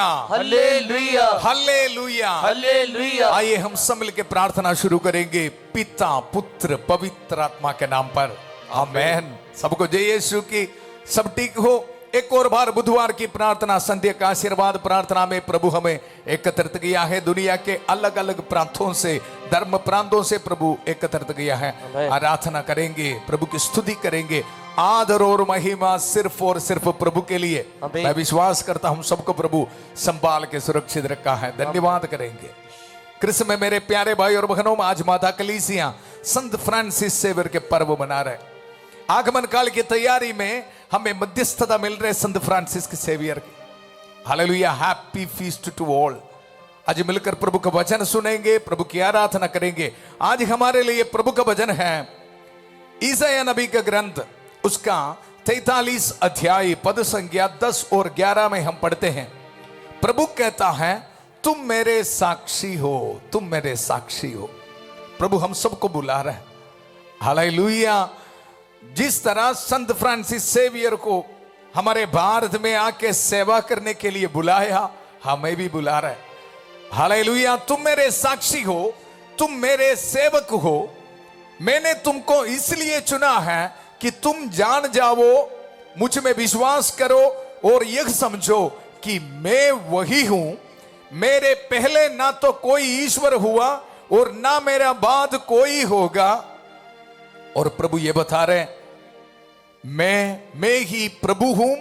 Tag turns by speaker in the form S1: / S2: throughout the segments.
S1: Hallelujah,
S2: hallelujah,
S1: hallelujah,
S2: hallelujah.
S1: आइए हम सब मिलकर प्रार्थना शुरू करेंगे पिता पुत्र पवित्र आत्मा के नाम पर, आमेन। सबको जय यीशु की। सब ठीक हो। एक और बार बुधवार की प्रार्थना संध्या का आशीर्वाद प्रार्थना में प्रभु हमें एकत्रित किया है। दुनिया के अलग अलग प्रांतों से, धर्म प्रांतों से प्रभु एकत्रित किया है। आराधना करेंगे, प्रभु की स्तुति करेंगे। आदर और महिमा सिर्फ और सिर्फ प्रभु के लिए। मैं विश्वास करता हूं सबको प्रभु संभाल के सुरक्षित रखा है। धन्यवाद करेंगे। कृष्ण में मेरे प्यारे भाई और बहनों, आज माता कलीसिया संत फ्रांसिस सेवियर के पर्व मना रहे। आगमन काल की तैयारी में हमें मध्यस्थता मिल रहे संत फ्रांसिस के सेवियर की। Hallelujah, happy feast to all. आज मिलकर प्रभु का वचन सुनेंगे, प्रभु की आराधना करेंगे। आज हमारे लिए प्रभु का वचन है ईसाया नबी का ग्रंथ, उसका 43 अध्याय पद संख्या 10 और 11 में हम पढ़ते हैं। प्रभु कहता है, तुम मेरे साक्षी हो, तुम मेरे साक्षी हो। प्रभु हम सबको बुला रहे हैं। हालेलुया। जिस तरह संत फ्रांसिस सेवियर को हमारे भारत में आके सेवा करने के लिए बुलाया, हमें भी बुला रहे। हालेलुया। तुम मेरे साक्षी हो, तुम मेरे सेवक हो। मैंने तुमको इसलिए चुना है कि तुम जान जाओ, मुझ में विश्वास करो और यह समझो कि मैं वही हूं। मेरे पहले ना तो कोई ईश्वर हुआ और ना मेरा बाद कोई होगा। और प्रभु ये बता रहे, मैं ही प्रभु हूं,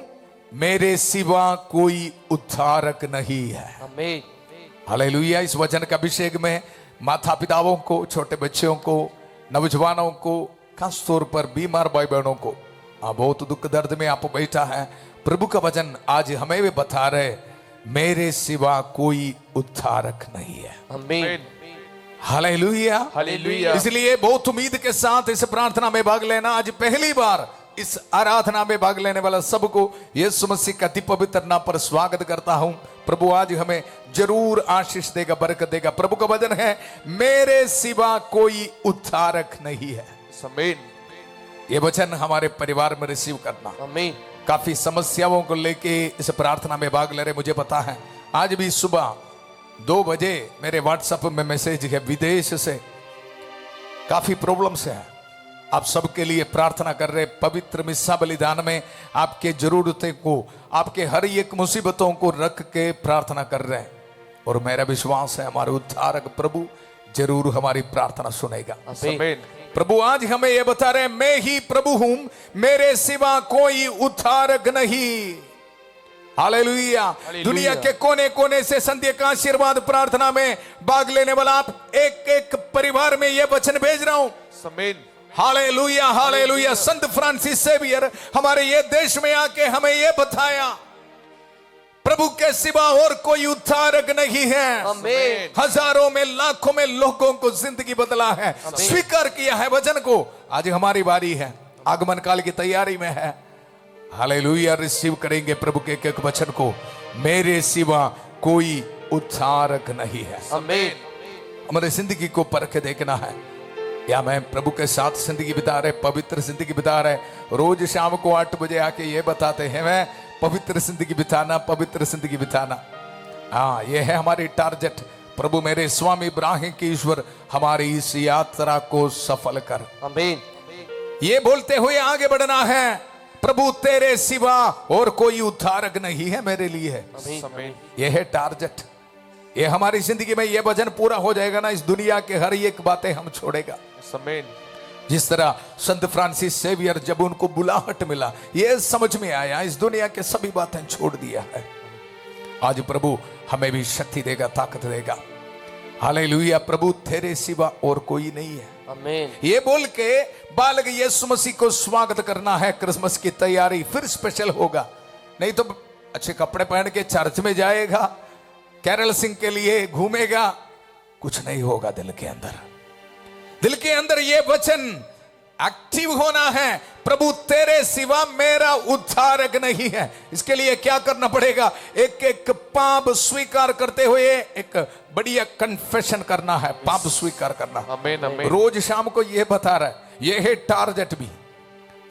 S1: मेरे सिवा कोई उद्धारक नहीं है। आमीन। हालेलुया। इस वचन का अभिषेक में माता पिताओं को, छोटे बच्चों को, नौजवानों को, खास तौर पर बीमार भाई बहनों को, बहुत दुख दर्द में आप बैठा है, प्रभु का वचन आज हमें भी बता रहे, मेरे सिवा कोई उद्धारक नहीं है। आमीन। Hallelujah, hallelujah. इसलिए बहुत उम्मीद के साथ इस प्रार्थना में भाग लेना। आज पहली बार इस आराधना में भाग लेने वाला सबको यीशु मसीह का अति पवित्र नाम पर स्वागत करता हूं। प्रभु आज हमें जरूर आशीष देगा, बरकत देगा। प्रभु का वचन है, मेरे सिवा कोई उद्धारक नहीं है। आमीन। ये वचन हमारे परिवार में रिसीव करना। आमीन। काफी समस्याओं को लेके इस प्रार्थना में भाग ले रहे, मुझे पता है। आज भी सुबह 2 बजे मेरे व्हाट्सएप में मैसेज है, विदेश से काफी प्रॉब्लम्स है। आप सबके लिए प्रार्थना कर रहे। पवित्र मिस्सा बलिदान में आपके जरूरतें को, आपके हर एक मुसीबतों को रख के प्रार्थना कर रहे हैं। और मेरा विश्वास है हमारे उद्धारक प्रभु जरूर हमारी प्रार्थना सुनेगा। आमीन। प्रभु आज हमें यह बता रहे, मैं ही प्रभु हूं, मेरे सिवा कोई उद्धारक नहीं। हालेलुया। दुनिया के कोने कोने से संध्या का आशीर्वाद प्रार्थना में भाग लेने वाला आप एक एक परिवार में यह वचन भेज रहा हूं। आमीन। Hallelujah, hallelujah. संत फ्रांसिस सेवियर हमारे ये देश में आके हमें यह बताया, प्रभु के सिवा और कोई उद्धारक नहीं है। आमीन। हजारों में, लाखों में लोगों को जिंदगी बदला है, स्वीकार किया है वचन को। आज हमारी बारी है, आगमन काल की तैयारी में है। हालेलुया। रिसीव करेंगे प्रभु के एक वचन को, मेरे सिवा कोई उद्धारक नहीं है। आमीन। हमारे जिंदगी को परख देखना है, या मैं प्रभु के साथ जिंदगी बिता रहे, पवित्र जिंदगी बिता रहे। रोज शाम को 8 बजे आके ये बताते हैं, मैं पवित्र जिंदगी बिताना, पवित्र जिंदगी बिताना। हाँ, ये है हमारी टारगेट। प्रभु मेरे स्वामी इब्राहिम के ईश्वर, हमारी इस यात्रा को सफल कर। आमीन। ये बोलते हुए आगे बढ़ना है, प्रभु तेरे सिवा और कोई उद्धारक नहीं है मेरे लिए है। आमीन। ये है टारगेट। ये हमारी जिंदगी में ये वचन पूरा हो जाएगा ना, इस दुनिया के हर एक बातें हम छोड़ेगा। आमीन। जिस तरह संत फ्रांसिस सेवियर, जब उनको बुलाहट मिला, ये समझ में आया, इस दुनिया के सभी बातें छोड़ दिया है। आज प्रभु हमें भी शक्ति देगा, ताकत देगा। हालेलुया। प्रभु तेरे सिवा और कोई नहीं है। आमीन। ये बोल के बालक यीशु मसीह को स्वागत करना है। क्रिसमस की तैयारी फिर स्पेशल होगा। नहीं तो अच्छे कपड़े पहन के चर्च में जाएगा, कैरल सिंह के लिए घूमेगा, कुछ नहीं होगा। दिल के अंदर ये वचन एक्टिव होना है, प्रभु तेरे सिवा मेरा उद्धारक नहीं है। इसके लिए क्या करना पड़ेगा? एक एक पाप स्वीकार करते हुए एक बढ़िया कन्फेशन करना है, पाप स्वीकार करना। आमीन, आमीन। रोज शाम को यह बता रहा है, यह है टारगेट भी।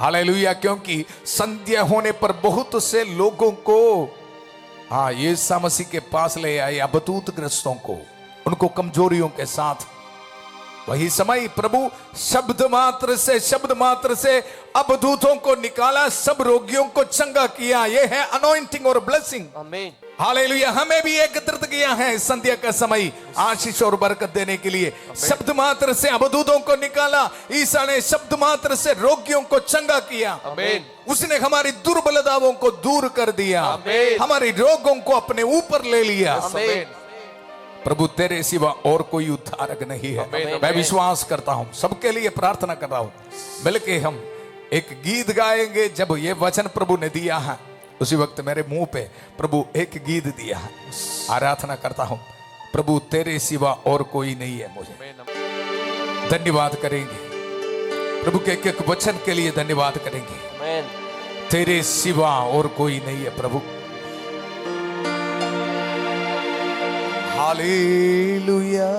S1: हालेलुया। क्योंकि संध्या होने पर बहुत से लोगों को हाँ, यीशु मसीह के पास ले आए अबतूत ग्रस्तों को, उनको कमजोरियों के साथ। वही समय प्रभु शब्द मात्र से अबदूतों को निकाला, सब रोगियों को चंगा किया। यह है अनॉइंटिंग और ब्लेसिंग।
S2: आमीन।
S1: हालेलुया। हमें भी एकत्रित किया है संध्या का समय आशीष और बरकत देने के लिए। शब्द मात्र से अबदूतों को निकाला, ईसा ने शब्द मात्र से रोगियों को चंगा किया।
S2: आमीन।
S1: उसने हमारी दुर्बलताओं को दूर कर दिया, हमारे रोगों को अपने ऊपर ले लिया।
S2: आमीन।
S1: प्रभु तेरे सिवा और कोई उद्धारक नहीं है। मैं विश्वास करता हूं, सबके लिए प्रार्थना कर रहा हूं। मिलके हम एक गीत गाएंगे। जब ये वचन प्रभु ने दिया है, उसी वक्त मेरे मुंह पे प्रभु एक गीत दिया है। आराधना करता हूं, प्रभु तेरे सिवा और कोई नहीं है। मुझे धन्यवाद करेंगे प्रभु के एक एक वचन के लिए, धन्यवाद करेंगे।
S2: आमीन।
S1: तेरे सिवा और कोई नहीं है प्रभु। हालेलुया।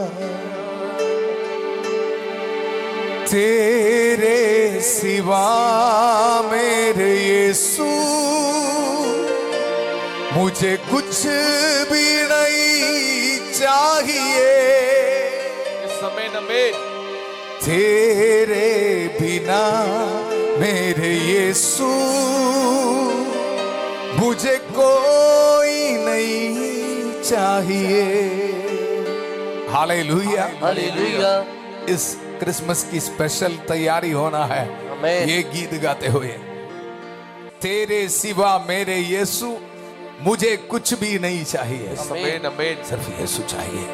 S1: तेरे सिवा मेरे यीशु मुझे कुछ भी नहीं चाहिए।
S2: आमीन। आमीन।
S1: तेरे बिना मेरे यीशु मुझे कोई नहीं चाहिए। हालेलुया।
S2: हालेलुया।
S1: इस क्रिसमस की स्पेशल तैयारी होना है
S2: आमीन।
S1: ये गीत गाते हुए। तेरे सिवा मेरे यीशु मुझे कुछ भी नहीं चाहिए।
S2: आमीन। आमीन।
S1: सिर्फ यीशु चाहिए।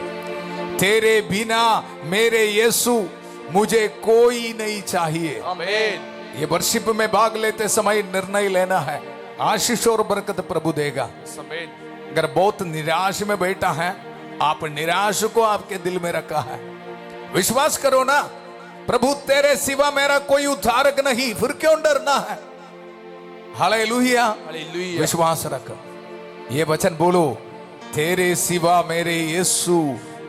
S1: तेरे बिना मेरे यीशु मुझे कोई नहीं चाहिए।
S2: आमीन।
S1: ये वर्शिप में भाग लेते समय निर्णय लेना है। आशीष और बरकत प्रभु देगा।
S2: आमीन।
S1: अगर बहुत निराश में बैठा है, आप निराश को आपके दिल में रखा है, विश्वास करो ना, प्रभु तेरे सिवा मेरा कोई उद्धारक नहीं, फिर क्यों डरना है। हालेलुया।
S2: हालेलुया।
S1: विश्वास रख, ये वचन बोलो, तेरे सिवा मेरे यीशु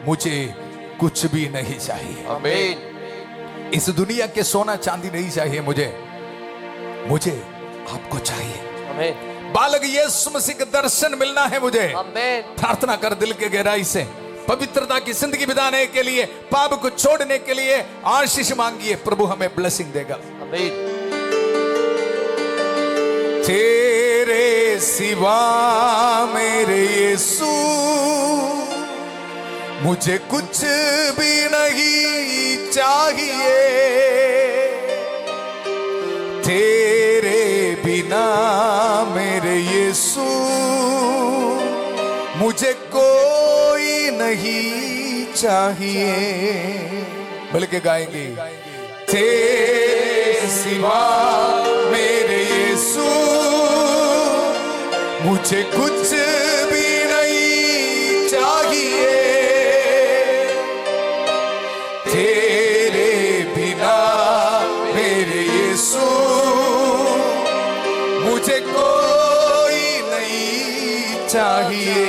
S1: मुझे कुछ भी नहीं चाहिए।
S2: आमीन।
S1: इस दुनिया के सोना चांदी नहीं चाहिए मुझे, मुझे आपको चाहिए।
S2: आमीन।
S1: बालक यीशु मसीह का दर्शन मिलना है मुझे।
S2: आमीन।
S1: प्रार्थना कर दिल के गहराई से, पवित्रता की जिंदगी बिताने के लिए, पाप को छोड़ने के लिए आशीष मांगिए, प्रभु हमें ब्लेसिंग देगा।
S2: आमीन।
S1: तेरे सिवा मेरे यीशु मुझे कुछ भी नहीं चाहिए। तेरे बिना मेरे यीशु मुझे कोई नहीं चाहिए। बल्कि गाएंगे, तेरे सिवा मेरे यीशु मुझे कुछ भी नहीं चाहिए। तेरे बिना मेरे यीशु मुझे कोई नहीं चाहिए।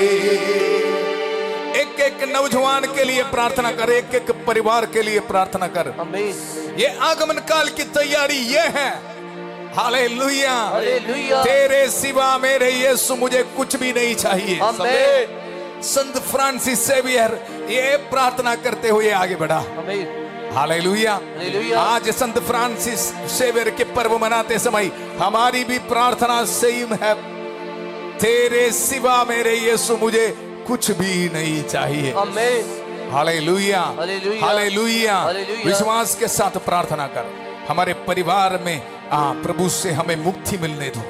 S1: एक एक नौजवान के लिए प्रार्थना कर, एक एक परिवार के लिए प्रार्थना कर।
S2: आमीन।
S1: ये आगमन काल की तैयारी ये है। हालेलुया।
S2: हालेलुया।
S1: तेरे सिवा मेरे यीशु मुझे कुछ भी नहीं चाहिए।
S2: आमीन।
S1: संत फ्रांसिस सेवियर ये प्रार्थना करते हुए आगे बढ़ा।
S2: आमीन।
S1: हालेलुया।
S2: हालेलुया।
S1: आज संत फ्रांसिस सेवियर के पर्व मनाते समय हमारी भी प्रार्थना सेम है। तेरे सिवा मेरे यीशु मुझे कुछ भी नहीं चाहिए।
S2: आमीन।
S1: हालेलुया।
S2: हालेलुया।
S1: हालेलुया।
S2: हालेलुया।
S1: विश्वास के साथ प्रार्थना कर। हमारे परिवार में प्रभु से हमें मुक्ति मिलने दो,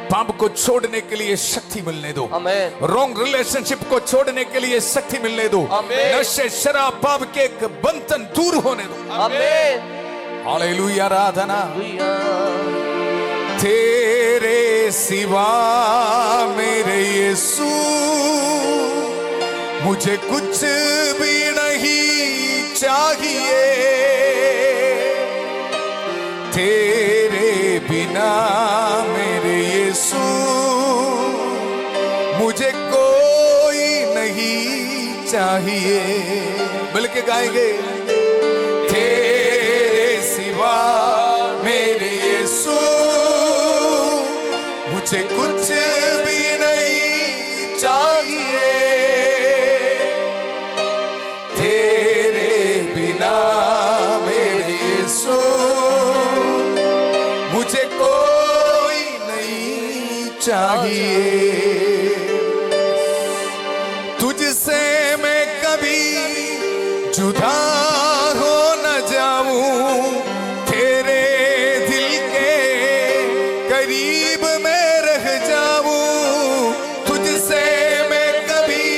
S1: पाप को छोड़ने के लिए शक्ति मिलने दो,
S2: आमीन।
S1: रॉन्ग रिलेशनशिप को छोड़ने के लिए शक्ति मिलने दो,
S2: आमीन।
S1: नशे शराब पाप के बंधन दूर होने दो।
S2: आमीन।
S1: हालेलुया। आराधना।
S2: हालेलुया।
S1: तेरे सिवा मेरे यीशु मुझे कुछ भी नहीं चाहिए। तेरे बिना मेरे यीशु मुझे कोई नहीं चाहिए। मिलके गाएंगे, तेरे सिवा मेरे यीशु मुझे कुछ भी नहीं चाहिए। चाहिए। तुझसे मैं कभी जुदा हो न जाऊं, तेरे दिल के करीब मैं रह जाऊं। तुझसे मैं कभी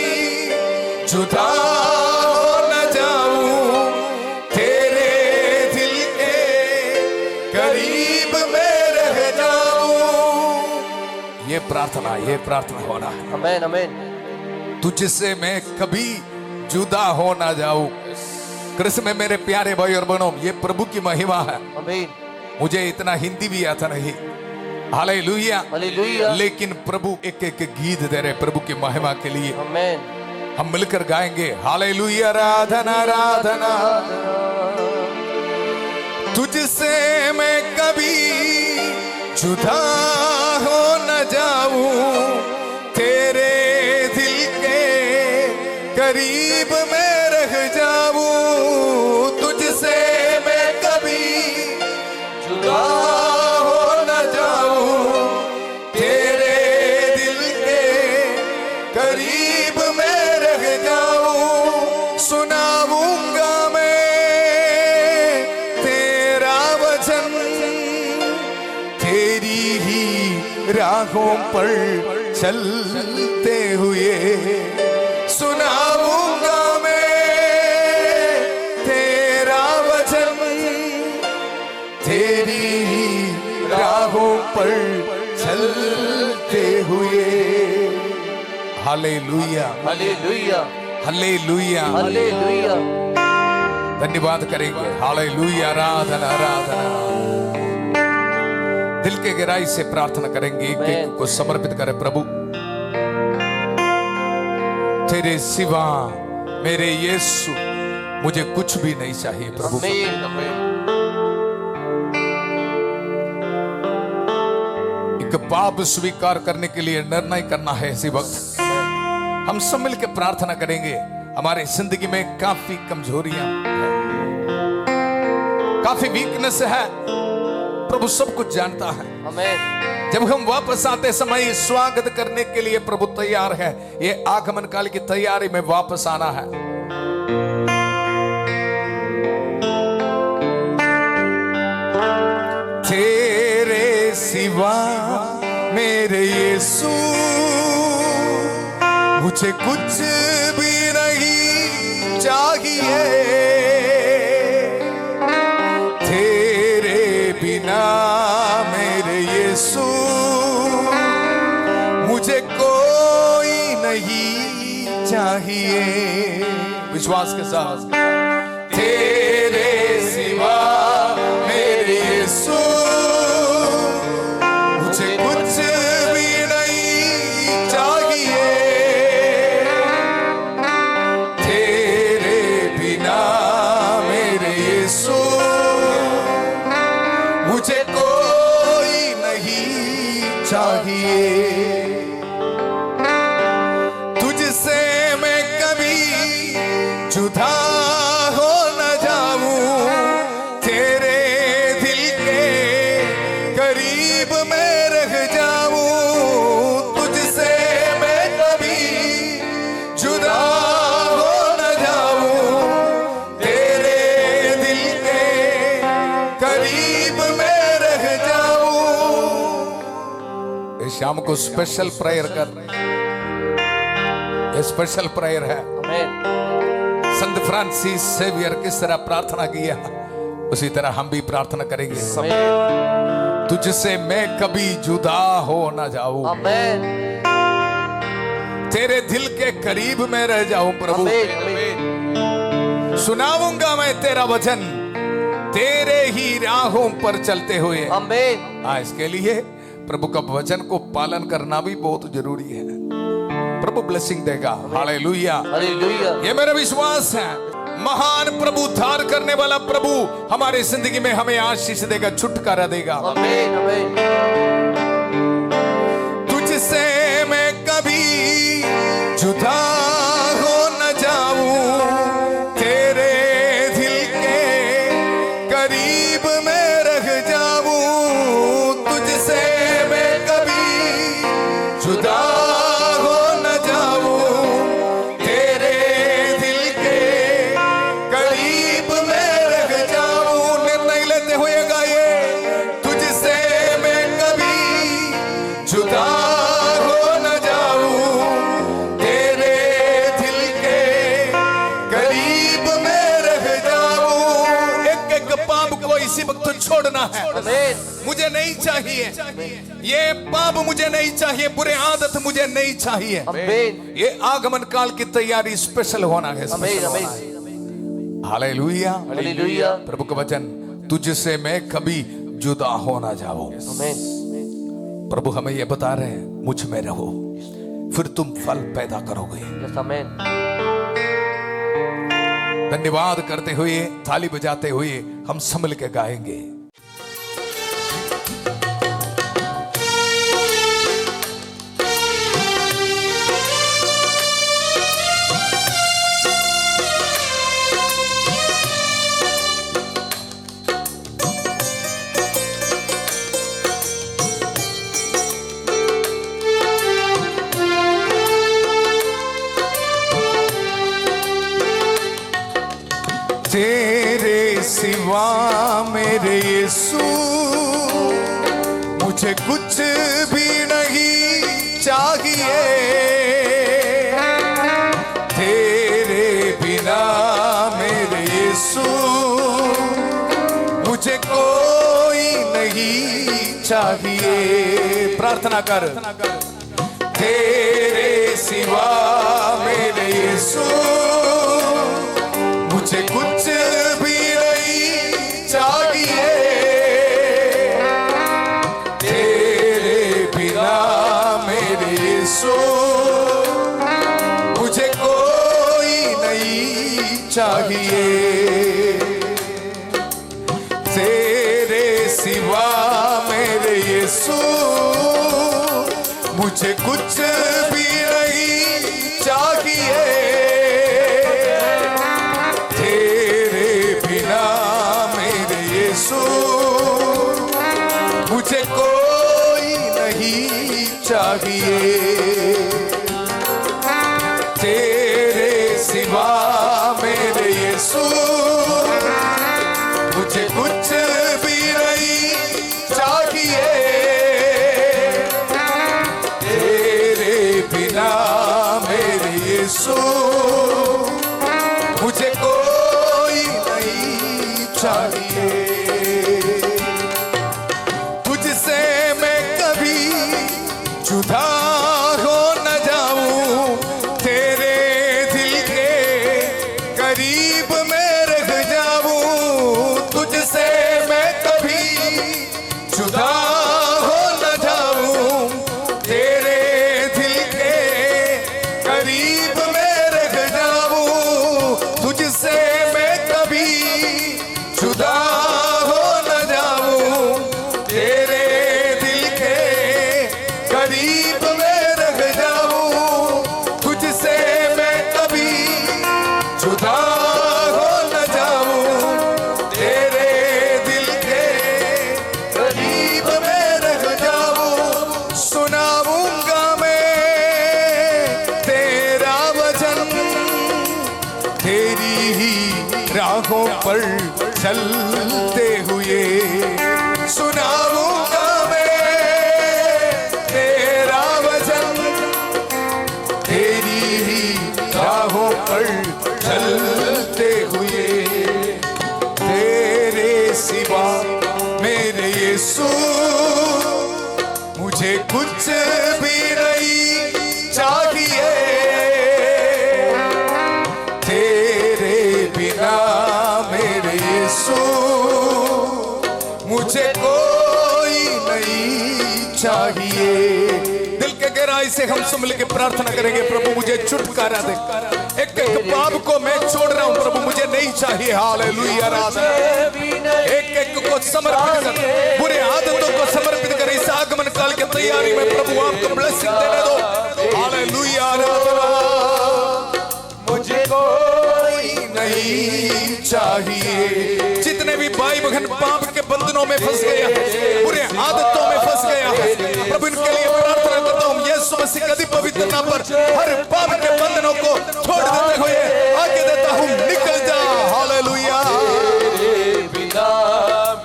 S1: जुदा हो न जाऊं, तेरे दिल के करीब मैं रह जाऊं। ये प्रार्थना होना है।
S2: आमेन आमेन।
S1: तुझसे मैं कभी जुदा हो ना जाऊं। कृष्ण में मेरे प्यारे भाई और बहनों, ये प्रभु की महिमा है।
S2: आमीन।
S1: मुझे इतना हिंदी भी आता नहीं, हालेलुया।
S2: हालेलुया।
S1: लेकिन प्रभु एक एक गीत दे रहे प्रभु की महिमा के लिए।
S2: आमेन।
S1: हम मिलकर गाएंगे हालेलुया, आराधना आराधना। तुझसे मैं कभी जुदा हो न जाऊं, तेरे दिल के करीब मैं रह जाऊं। तुझसे मैं कभी जुदा हो न जाऊं, तेरे दिल के करीब मैं रह जाऊं। सुनाऊंगा मैं तेरा वचन, तेरी ही राहों पर चलते हुए। सुनाऊंगा मैं तेरा वचन, तेरी ही राहों पर चलते हुए। Hallelujah
S2: hallelujah.
S1: Hallelujah
S2: hallelujah.
S1: धन्यवाद करेंगे। हालेलुया, आराधना आराधना। दिल के गहराई से प्रार्थना करेंगे, एक एक को समर्पित करें। प्रभु तेरे सिवा मेरे यीशु मुझे कुछ भी नहीं चाहिए। प्रभु
S2: आमीन आमीन।
S1: एक पाप स्वीकार करने के लिए निर्णय करना है। इसी वक्त हम सब मिलकर प्रार्थना करेंगे। हमारे जिंदगी में काफी कमजोरियां हैं, काफी वीकनेस है। प्रभु सब कुछ जानता है।
S2: आमीन।
S1: जब हम वापस आते समय स्वागत करने के लिए प्रभु तैयार है। ये आगमन काल की तैयारी में वापस आना है। तेरे सिवा मेरे यीशु मुझे कुछ भी नहीं चाहिए। तेरे बिना मेरे यीशु मुझे कोई नहीं चाहिए। विश्वास के साथ तेरे सिवा मेरे यीशु मुझे कुछ भी नहीं चाहिए। तेरे बिना मेरे यीशु मुझे कोई नहीं चाहिए। तुझसे मैं कभी जुदा हो न जाऊं, तेरे दिल के करीब मैं रह जाऊं। तुझसे मैं कभी जुदा हो न जाऊं, तेरे दिल के करीब मैं रह जाऊं। इस शाम को स्पेशल प्रेयर कर, ये स्पेशल प्रेयर है।
S2: आमीन।
S1: संत फ्रांसिस सेवियर किस तरह प्रार्थना किया, उसी तरह हम भी प्रार्थना करेंगे।
S2: आमीन।
S1: तुझसे मैं कभी जुदा हो ना जाऊं,
S2: आमीन।
S1: तेरे दिल के करीब में रह जाऊं। प्रभु
S2: आमीन आमीन।
S1: सुनाऊंगा मैं तेरा वचन, तेरे ही राहों पर चलते हुए।
S2: आमीन।
S1: इसके लिए प्रभु का वचन को पालन करना भी बहुत जरूरी है। प्रभु ब्लेसिंग देगा। Hallelujah
S2: hallelujah.
S1: ये मेरा विश्वास है। महान प्रभु, उद्धार करने वाला प्रभु हमारे जिंदगी में हमें आशीष देगा, छुटकारा देगा।
S2: आमीन आमीन।
S1: तुझसे मैं कभी जुदा हो न जाऊं, तेरे दिल के करीब मैं रह जाऊं। तुझसे मैं कभी इसी वक्त छोड़ना है।
S2: आमीन।
S1: मुझे नहीं चाहिए ये पाप, मुझे नहीं चाहिए बुरे आदत, मुझे नहीं चाहिए।
S2: आमीन।
S1: ये आगमन काल की तैयारी स्पेशल होना है।
S2: आमीन। आमीन।
S1: हालेलुया।
S2: हालेलुया।
S1: प्रभु का वचन, तुझसे मैं कभी जुदा हो ना जाऊं।
S2: आमीन।
S1: प्रभु हमें ये बता रहे हैं, मुझ में रहो, फिर तुम फल पैदा करोगे।
S2: यस आमीन।
S1: धन्यवाद करते हुए, थाली बजाते हुए हम संभल के गाएंगे। तेरे सिवा मेरे यीशु मुझे कुछ भी नहीं चाहिए। तेरे बिना मेरे यीशु मुझे कोई नहीं चाहिए। प्रार्थना कर। तेरे सिवा मेरे यीशु मुझे कुछ भी नहीं चाहिए। तेरे बिना मेरे यीशु मुझे कोई नहीं चाहिए। तेरे सिवा मेरे यीशु मुझे कुछ भी नहीं चाहिए। मुझे कोई नहीं चाहिए। तेरे सिवा मेरे यीशु मुझे कुछ भी नहीं चाहिए। तेरे बिना मेरे यीशु मुझे कोई नहीं चाहिए। जुदा हो न जाऊं, तेरे दिल के करीब मैं रह जाऊं। तुझसे मैं कभी जुदा हो न जाऊं, तेरे दिल के करीब मैं रह जाऊं। तुझसे मैं कभी जुदा हो न जाऊं, तेरे करीब में रह जाऊं। तुझसे मैं कभी जुदा हो न जाऊं, तेरे दिल के करीब में रह जाऊं। सुनाऊंगा मैं तेरा वचन, तेरी ही राहों पर चलते हुए। सुनाऊंगा चलते हुए। तेरे सिवा मेरे यीशु मुझे कुछ भी नहीं चाहिए। तेरे बिना मेरे यीशु मुझे कोई नहीं चाहिए। दिल के गहराई से हम सब मिलकर प्रार्थना करेंगे, प्रभु मुझे छुटकारा दे। एक एक पाप को मैं छोड़ रहा हूं प्रभु, मुझे नहीं चाहिए। हालेलुया। एक एक को समर्पित कर, बुरे आदतों को समर्पित कर। इस आगमन काल की तैयारी में प्रभु आपको ब्लेसिंग देने दो। हालेलुया। मुझे कोई नहीं चाहिए। जितने भी भाई बहन पाप के बंधनों में फंस गए, बुरे आदतों में फंस गया है, प्रभु इनके लिए प्रार्थना करता हूं। यीशु मसीह की पवित्र नाम पर हर पाप के बंधनों को छोड़ देते हुए आगे देता हूं, निकल जा। हालेलुया। बिना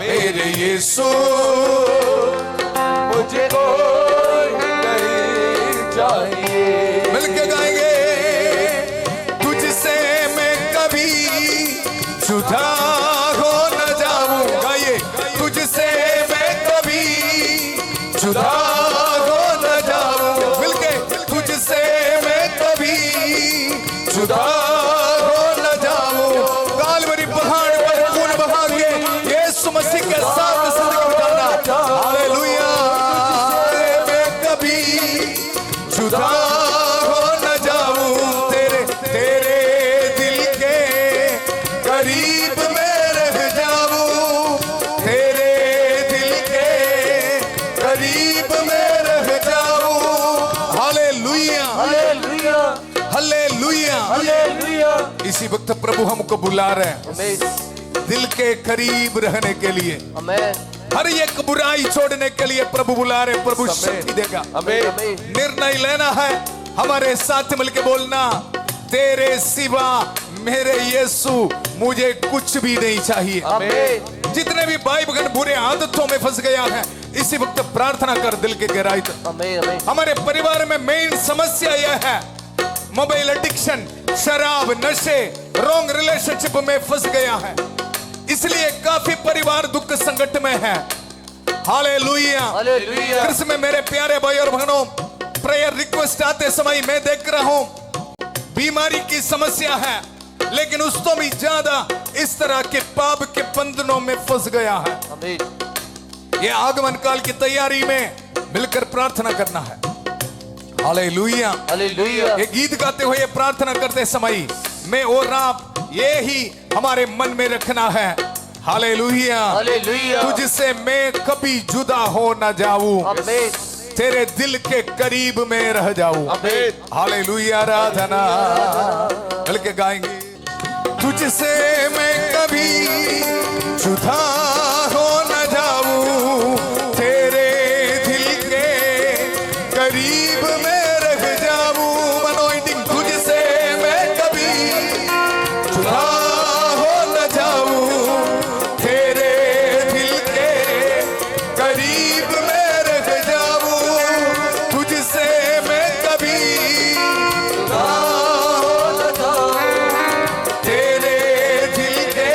S1: मेरे यीशु मुझे कोई नहीं चाहिए। मिलके गाएंगे। तुझसे मैं कभी जुदा हो न जाऊं। गाइए। वक्त प्रभु हमको बुला रहे हैं
S2: आमीन
S1: दिल के करीब रहने के लिए।
S2: आमीन
S1: हर एक बुराई छोड़ने के लिए प्रभु बुला रहे। प्रभु शक्ति देगा।
S2: आमीन
S1: निर्णय लेना है, हमारे साथ मिलके बोलना, तेरे सिवा मेरे यीशु मुझे कुछ भी नहीं चाहिए।
S2: आमीन
S1: जितने भी भाई बहन बुरे आदतों में फंस गया है, इसी वक्त प्रार्थना कर दिल के गहराई तक।
S2: आमीन
S1: हमारे परिवार में मेन समस्या यह है, मोबाइल एडिक्शन, शराब, नशे, रॉन्ग रिलेशनशिप में फंस गया है, इसलिए काफी परिवार दुख संकट में है। हालेलुया
S2: हालेलुया
S1: कृष्ण में मेरे प्यारे भाई और बहनों, प्रेयर रिक्वेस्ट आते समय मैं देख रहा हूं बीमारी की समस्या है, लेकिन उसको भी ज्यादा इस तरह के पाप के बंधनों में फंस गया है।
S2: आमीन
S1: ये आगमन काल की तैयारी में मिलकर प्रार्थना करना है। हालेलुया
S2: हालेलुया
S1: ये गीत गाते हुए प्रार्थना करते समय मैं और आप ये ही हमारे मन में रखना है। हालेलुया
S2: हालेलुया
S1: तुझसे मैं कभी जुदा हो न जाऊं,
S2: आमीन
S1: तेरे दिल के करीब में रह जाऊं।
S2: आमीन
S1: हालेलुया आराधना मिलके गाएंगे। तुझसे मैं कभी जुदा हो न जाऊं, तेरे दिल के करीब में रह जाऊं। मनोइंटिंग तुझसे मैं कभी जुदा हो न जाऊं, तेरे दिल के करीब में रह जाऊं। तुझसे मैं कभी जुदा हो न जाऊं, तेरे दिल के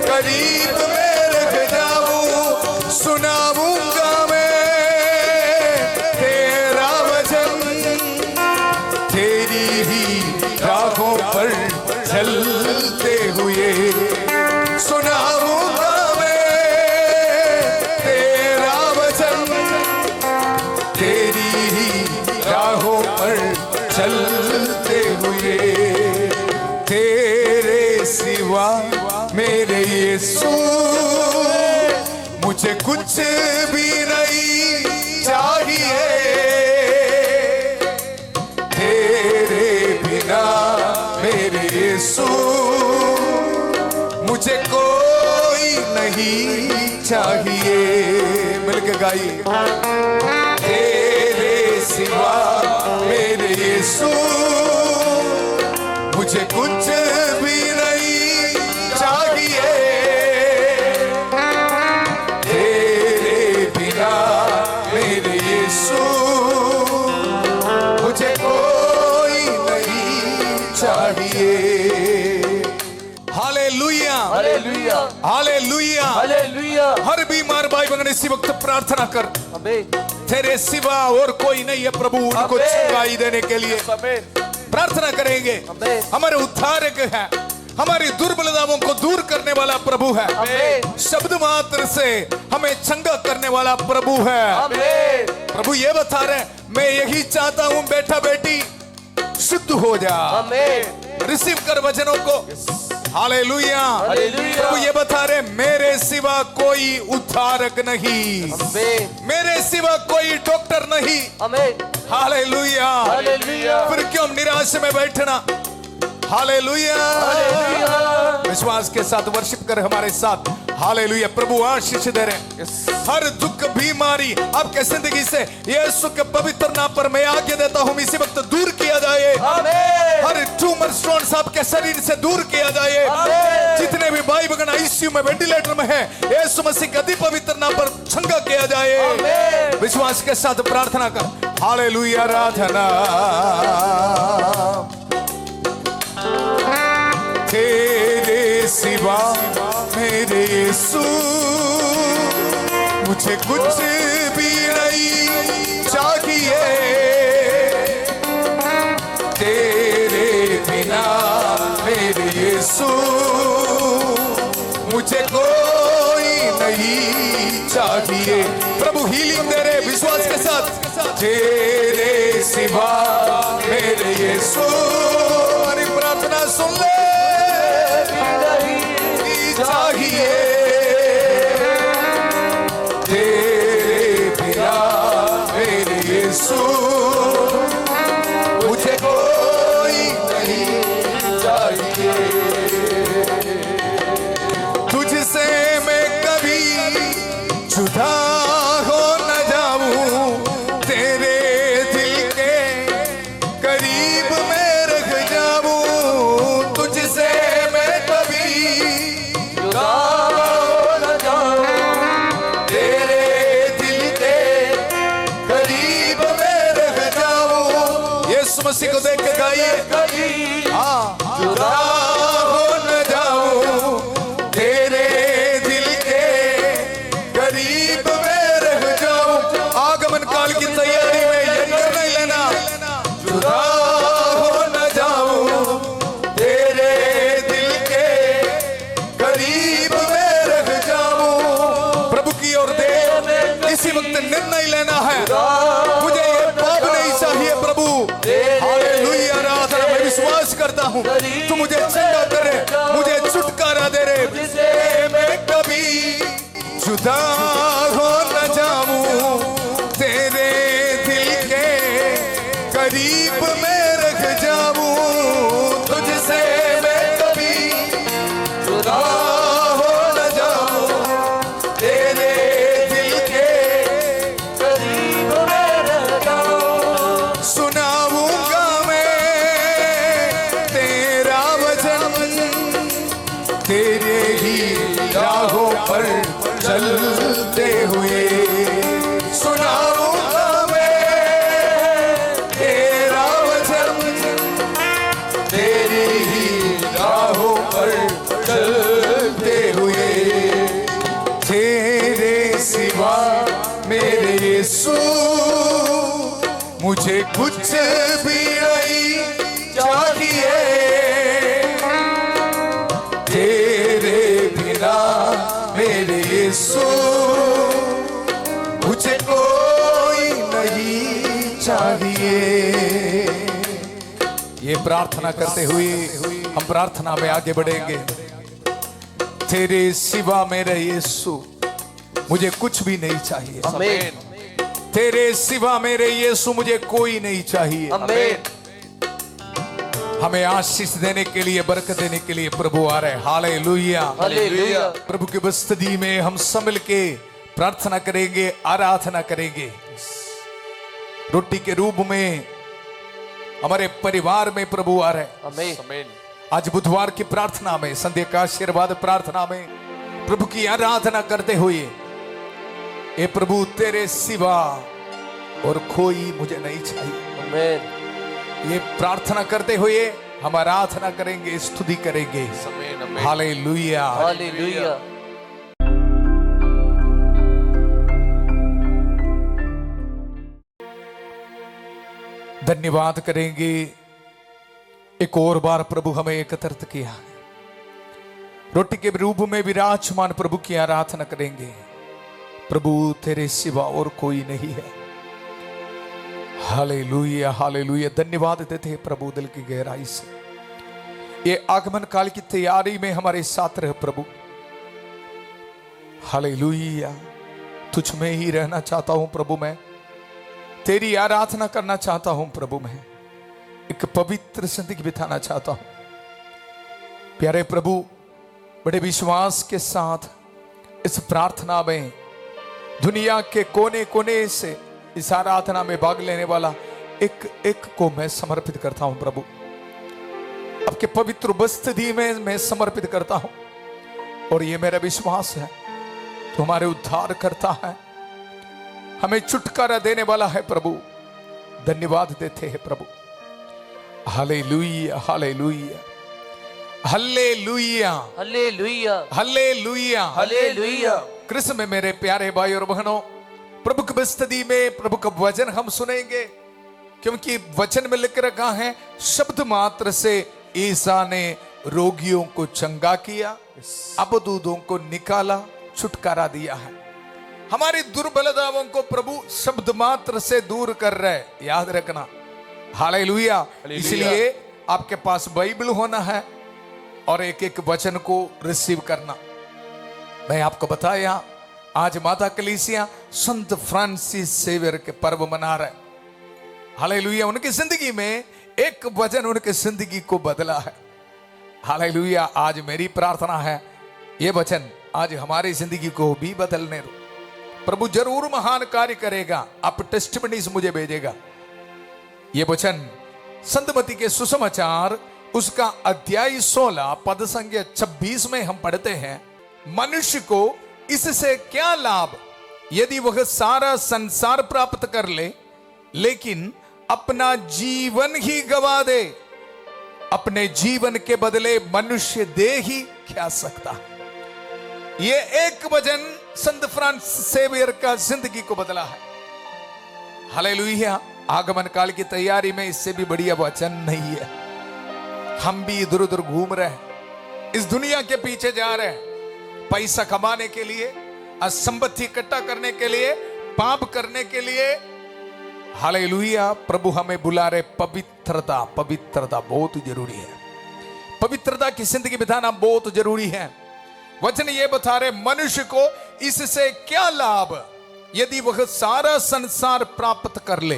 S1: करीब में रह जाऊं। सुनाऊंगा मैं तेरा वचन, तेरी ही राहों पर चलते हुए। सुनाऊंगा मैं तेरा वचन, तेरी ही राहों पर चलते हुए। तेरे सिवा मेरे यीशु मुझे कुछ भी नहीं चाहिए, तेरे बिना मेरे यीशु मुझे कोई नहीं चाहिए। मिलके गाइए। तेरे सिवा मेरे यीशु मुझे कुछ भी नहीं चाहिए, तेरे बिना मेरे यीशु मुझे कोई नहीं चाहिए। हालेलुया
S2: हालेलुया
S1: हालेलुया
S2: हालेलुया
S1: हर बीमार भाई बहन इसी वक्त प्रार्थना कर,
S2: आमीन
S1: तेरे सिवा और कोई नहीं है प्रभु उनको
S2: आमीन।
S1: चंगाई देने के लिए।
S2: आमीन
S1: प्रार्थना करेंगे।
S2: आमीन
S1: हमारे उद्धारक है, हमारी दुर्बलताओं को दूर करने वाला प्रभु है।
S2: आमीन
S1: शब्द मात्र से हमें चंगा करने वाला प्रभु है।
S2: आमीन
S1: प्रभु ये बता रहे, मैं यही चाहता हूं बेटा बेटी शुद्ध हो जा।
S2: आमीन
S1: रिसीव कर वचनों को। हालेलुया
S2: हालेलुया
S1: प्रभु ये बता रहे, मेरे सिवा कोई उद्धारक नहीं,
S2: आमीन
S1: मेरे सिवा कोई डॉक्टर नहीं।
S2: आमीन
S1: हालेलुया
S2: हालेलुया
S1: फिर क्यों निराश में बैठना। हालेलुया
S2: हालेलुया
S1: विश्वास के साथ वर्शिप कर हमारे साथ। हालेलुया प्रभु आशीष दे रहे। हर दुख बीमारी आपके जिंदगी से यीशु के पवित्र नाम पर मैं आज्ञा देता हूं इसी वक्त दूर किया जाए।
S2: आमीन
S1: हर ट्यूमर स्टोन्स आपके शरीर से दूर किया जाए।
S2: आमीन।
S1: जितने भी भाई बहन आईसीयू में वेंटिलेटर में है, यीशु मसीह के अति पवित्र नाम पर चंगा किया जाए।
S2: आमीन
S1: विश्वास के साथ प्रार्थना कर। हालेलुया आराधना। तेरे सिवा मेरे यीशु मुझे कुछ भी नहीं चाहिए, तेरे बिना मेरे यीशु मुझे कोई नहीं चाहिए। प्रभु हीलिंग दे रहे विश्वास के साथ। तेरे सिवा मेरे यीशु, हमारी प्रार्थना सुन ले। नहीं चाहिए, तेरे बिना मेरे यीशु मुझे कोई नहीं चाहिए। मसीह को देख के गाइए। हाँ, जुदा हो न जाऊं तेरे दिल के करीब में रह जाऊं। आगमन काल की तैयारी में ये निर्णय लेना, जुदा हो न जाऊं तेरे दिल के करीब में रह जाऊं। प्रभु की ओर देख, इसी वक्त निर्णय लेना है, मुझे ये पाप नहीं चाहिए प्रभु। हालेलुया, आराधना। मैं विश्वास करता हूँ तू मुझे चंगा करे, मुझे छुटकारा दे रे, मैं कभी जुदा हो न जाऊं तेरे दिल के करीब में रह जाऊं। तुझसे मैं कभी जुदा हो न जाऊं तेरे दिल के करीब में रह जाऊं। सुनाऊंगा मैं तेरा वचन, तेरे ही राहों पर चलते हुए। सुनाऊंगा मैं तेरा वचन, तेरी ही राहों पर चलते हुए। तेरे सिवा मेरे यीशु मुझे कुछ भी नहीं चाहिए। तेरे बिना मेरे यीशु मुझे कोई नहीं चाहिए। ये प्रार्थना करते हुए हम प्रार्थना में आगे बढ़ेंगे। तेरे सिवा मेरे यीशु मुझे कुछ भी नहीं चाहिए।
S2: आमीन।
S1: तेरे सिवा मेरे यीशु मुझे कोई नहीं चाहिए।
S2: आमीन।
S1: हमें आशीष देने के लिए, बरकत देने के लिए प्रभु आ रहे। Hallelujah,
S2: hallelujah.
S1: प्रभु की बस्तदी में हम सब मिलके प्रार्थना करेंगे, आराधना करेंगे। रोटी के रूप में हमारे परिवार में प्रभु आ रहे।
S2: आमीन।
S1: आज बुधवार की प्रार्थना में, संध्या का आशीर्वाद प्रार्थना में प्रभु की आराधना करते हुए, ए प्रभु तेरे सिवा और कोई मुझे नहीं चाहिए।
S2: आमीन।
S1: ये प्रार्थना करते हुए हम आराधना करेंगे, स्तुति करेंगे। Hallelujah,
S2: hallelujah.
S1: धन्यवाद करेंगे, एक और बार प्रभु हमें एकत्रित किया है। रोटी के रूप में विराजमान प्रभु की आराधना करेंगे। प्रभु तेरे सिवा और कोई नहीं है। Hallelujah, hallelujah. धन्यवाद देते हैं प्रभु दिल की गहराई से। ये आगमन काल की तैयारी में हमारे साथ रहे प्रभु। हालेलुया। तुझ में ही रहना चाहता हूं प्रभु। मैं तेरी आराधना करना चाहता हूं प्रभु। मैं एक पवित्र जिंदगी बिताना चाहता हूं। प्यारे प्रभु, बड़े विश्वास के साथ इस प्रार्थना में दुनिया के कोने कोने से इस आराधना में भाग लेने वाला एक एक को मैं समर्पित करता हूं प्रभु। आपके पवित्र बस्तदी में मैं समर्पित करता हूं। और ये मेरा विश्वास है तो हमारे उद्धार करता है, हमें छुटकारा देने वाला है प्रभु। धन्यवाद देते हैं प्रभु। Hallelujah, hallelujah, hallelujah,
S2: hallelujah.
S1: Hallelujah,
S2: hallelujah.
S1: कृष्ण में मेरे प्यारे भाई और बहनों, प्रभु की बस्तदी में प्रभु का वचन हम सुनेंगे, क्योंकि वचन में लिख रखा है शब्द मात्र से ईसा ने रोगियों को चंगा किया, अबदूदों को निकाला, छुटकारा दिया है। हमारी दुर्बलताओं को प्रभु शब्द मात्र से दूर कर रहे, याद रखना। हालेलुया। इसलिए आपके पास बाइबल होना है और एक एक वचन को रिसीव करना। मैं आपको बताया, आज माता कलीसिया संत फ्रांसिस सेवियर के पर्व मना रहे। हालेलुया। उनकी जिंदगी में एक वचन उनकी जिंदगी को बदला है। हालेलुया। आज मेरी प्रार्थना है ये वचन आज हमारी जिंदगी को भी बदलने दो। प्रभु जरूर महान कार्य करेगा। आप टेस्टिमनीज मुझे भेजेगा। ये वचन संतमती के सुसमाचार उसका अध्याय 16 पद संख्या 26 में हम पढ़ते हैं, मनुष्य को इससे क्या लाभ यदि वह सारा संसार प्राप्त कर ले, लेकिन अपना जीवन ही गवा दे, अपने जीवन के बदले मनुष्य दे ही क्या सकता है। ये एक वचन संत फ्रांसिस सेवियर का जिंदगी को बदला है। हालेलुया। आगमन काल की तैयारी में इससे भी बढ़िया वचन नहीं है। हम भी इधर उधर घूम रहे हैं, इस दुनिया के पीछे जा रहे हैं, पैसा कमाने के लिए, संपत्ति इकट्ठा करने के लिए, पाप करने के लिए। हालेलुया। प्रभु हमें बुला रहे पवित्रता। पवित्रता बहुत जरूरी है। पवित्रता की जिंदगी बिताना बहुत जरूरी है। वचन ये बता रहे मनुष्य को इससे क्या लाभ यदि वह सारा संसार प्राप्त कर ले।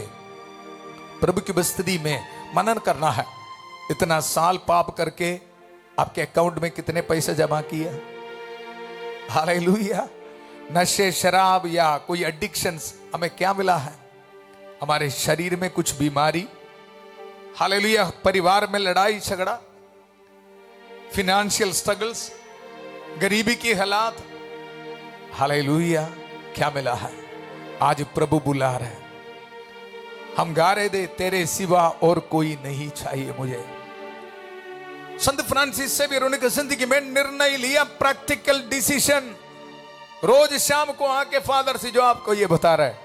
S1: प्रभु की बस्ती में मनन करना है। इतना साल पाप करके आपके अकाउंट में कितने पैसे जमा किए। हालेलुया। नशे, शराब या कोई एडिक्शंस हमें क्या मिला है? हमारे शरीर में कुछ बीमारी। हालेलुया। परिवार में लड़ाई झगड़ा, फिनेंशियल स्ट्रगल्स, गरीबी की हालात। हालेलुया। क्या मिला है? आज प्रभु बुला रहे हैं। हम गा रहे थे, तेरे सिवा और कोई नहीं चाहिए मुझे। संत फ्रांसिस सेवियर उन्होंने जिंदगी में निर्णय लिया, प्रैक्टिकल डिसीजन। रोज शाम को आके फादर सिजो आपको ये बता रहा है।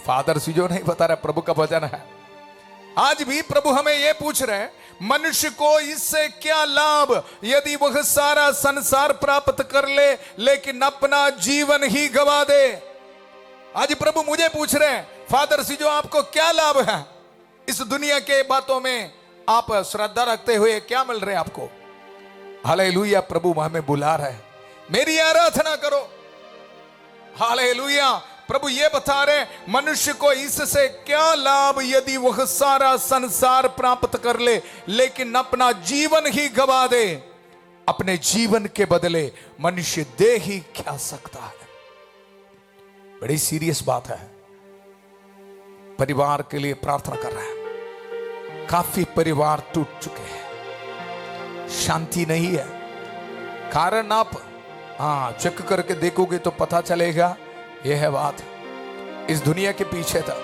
S1: फादर सिजो नहीं बता रहा, प्रभु का वचन है। आज भी प्रभु हमें ये पूछ रहे हैं, मनुष्य को इससे क्या लाभ यदि वह सारा संसार प्राप्त कर ले लेकिन अपना जीवन ही गवा दे। आज प्रभु मुझे पूछ रहे हैं, फादर सिजो आपको क्या लाभ है इस दुनिया के बातों में? आप श्रद्धा रखते हुए क्या मिल रहे हैं आपको? हालेलुया। प्रभु हमें बुला रहे हैं, मेरी आराधना करो। हालेलुया। प्रभु ये बता रहे मनुष्य को इससे क्या लाभ यदि वह सारा संसार प्राप्त कर ले लेकिन अपना जीवन ही गवा दे। अपने जीवन के बदले मनुष्य दे ही क्या सकता है। बड़ी सीरियस बात है। परिवार के लिए प्रार्थना कर रहा है। काफी परिवार टूट चुके हैं, शांति नहीं है। कारण आप चेक करके देखोगे तो पता चलेगा। यह है बात। इस दुनिया के पीछे था।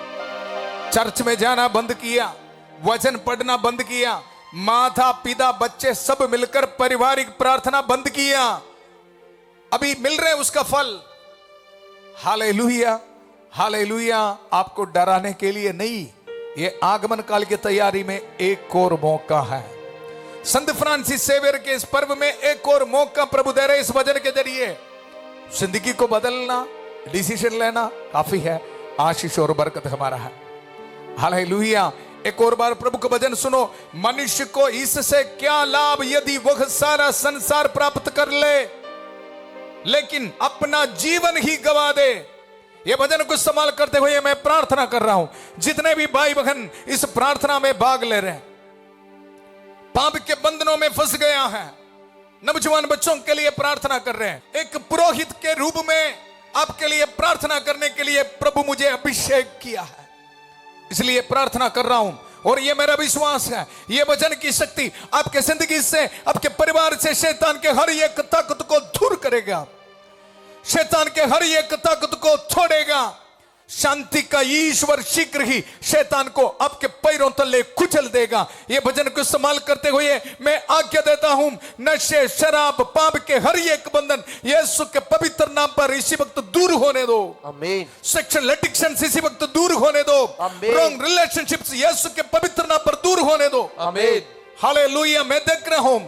S1: चर्च में जाना बंद किया, वचन पढ़ना बंद किया, माता पिता बच्चे सब मिलकर पारिवारिक प्रार्थना बंद किया। अभी मिल रहे उसका फल। हालेलुया। हालेलुया। आपको डराने के लिए नहीं, ये आगमन काल की तैयारी में एक और मौका है। संत फ्रांसिस सेवियर के इस पर्व में एक और मौका प्रभु दे रहे इस वचन के जरिए। जिंदगी को बदलना, डिसीजन लेना काफी है। आशीष और बरकत हमारा है। हालेलुया। एक और बार प्रभु का वचन सुनो, मनुष्य को इससे क्या लाभ यदि वह सारा संसार प्राप्त कर ले लेकिन अपना जीवन ही गवा दे। ये भजन को इस्तेमाल करते हुए मैं प्रार्थना कर रहा हूं, जितने भी भाई बहन इस प्रार्थना में भाग ले रहे हैं, पाप के बंधनों में फंस गया है, नौजवान बच्चों के लिए प्रार्थना कर रहे हैं। एक पुरोहित के रूप में आपके लिए प्रार्थना करने के लिए प्रभु मुझे अभिषेक किया है, इसलिए प्रार्थना कर रहा हूं। और ये मेरा विश्वास है, ये वचन की शक्ति आपके जिंदगी से, आपके परिवार से शैतान के हर एक ताकत को दूर करेगा, शैतान के हर एक ताकत को छोड़ेगा। शांति का ईश्वर शीघ्र ही शैतान को आपके पैरों तले कुचल देगा। ये भजन को इस्तेमाल करते हुए मैं आज्ञा देता हूं, नशे, शराब, पाप के हर एक बंधन यीशु के पवित्र नाम पर इसी वक्त दूर होने दो।
S2: आमीन।
S1: सेक्सुअल एडिक्शन इसी वक्त दूर होने दो।
S2: आमीन।
S1: रॉन्ग रिलेशनशिप्स यीशु के पवित्र नाम पर दूर होने दो।
S2: आमीन।
S1: हालेलुया। मैं देख रहा हूं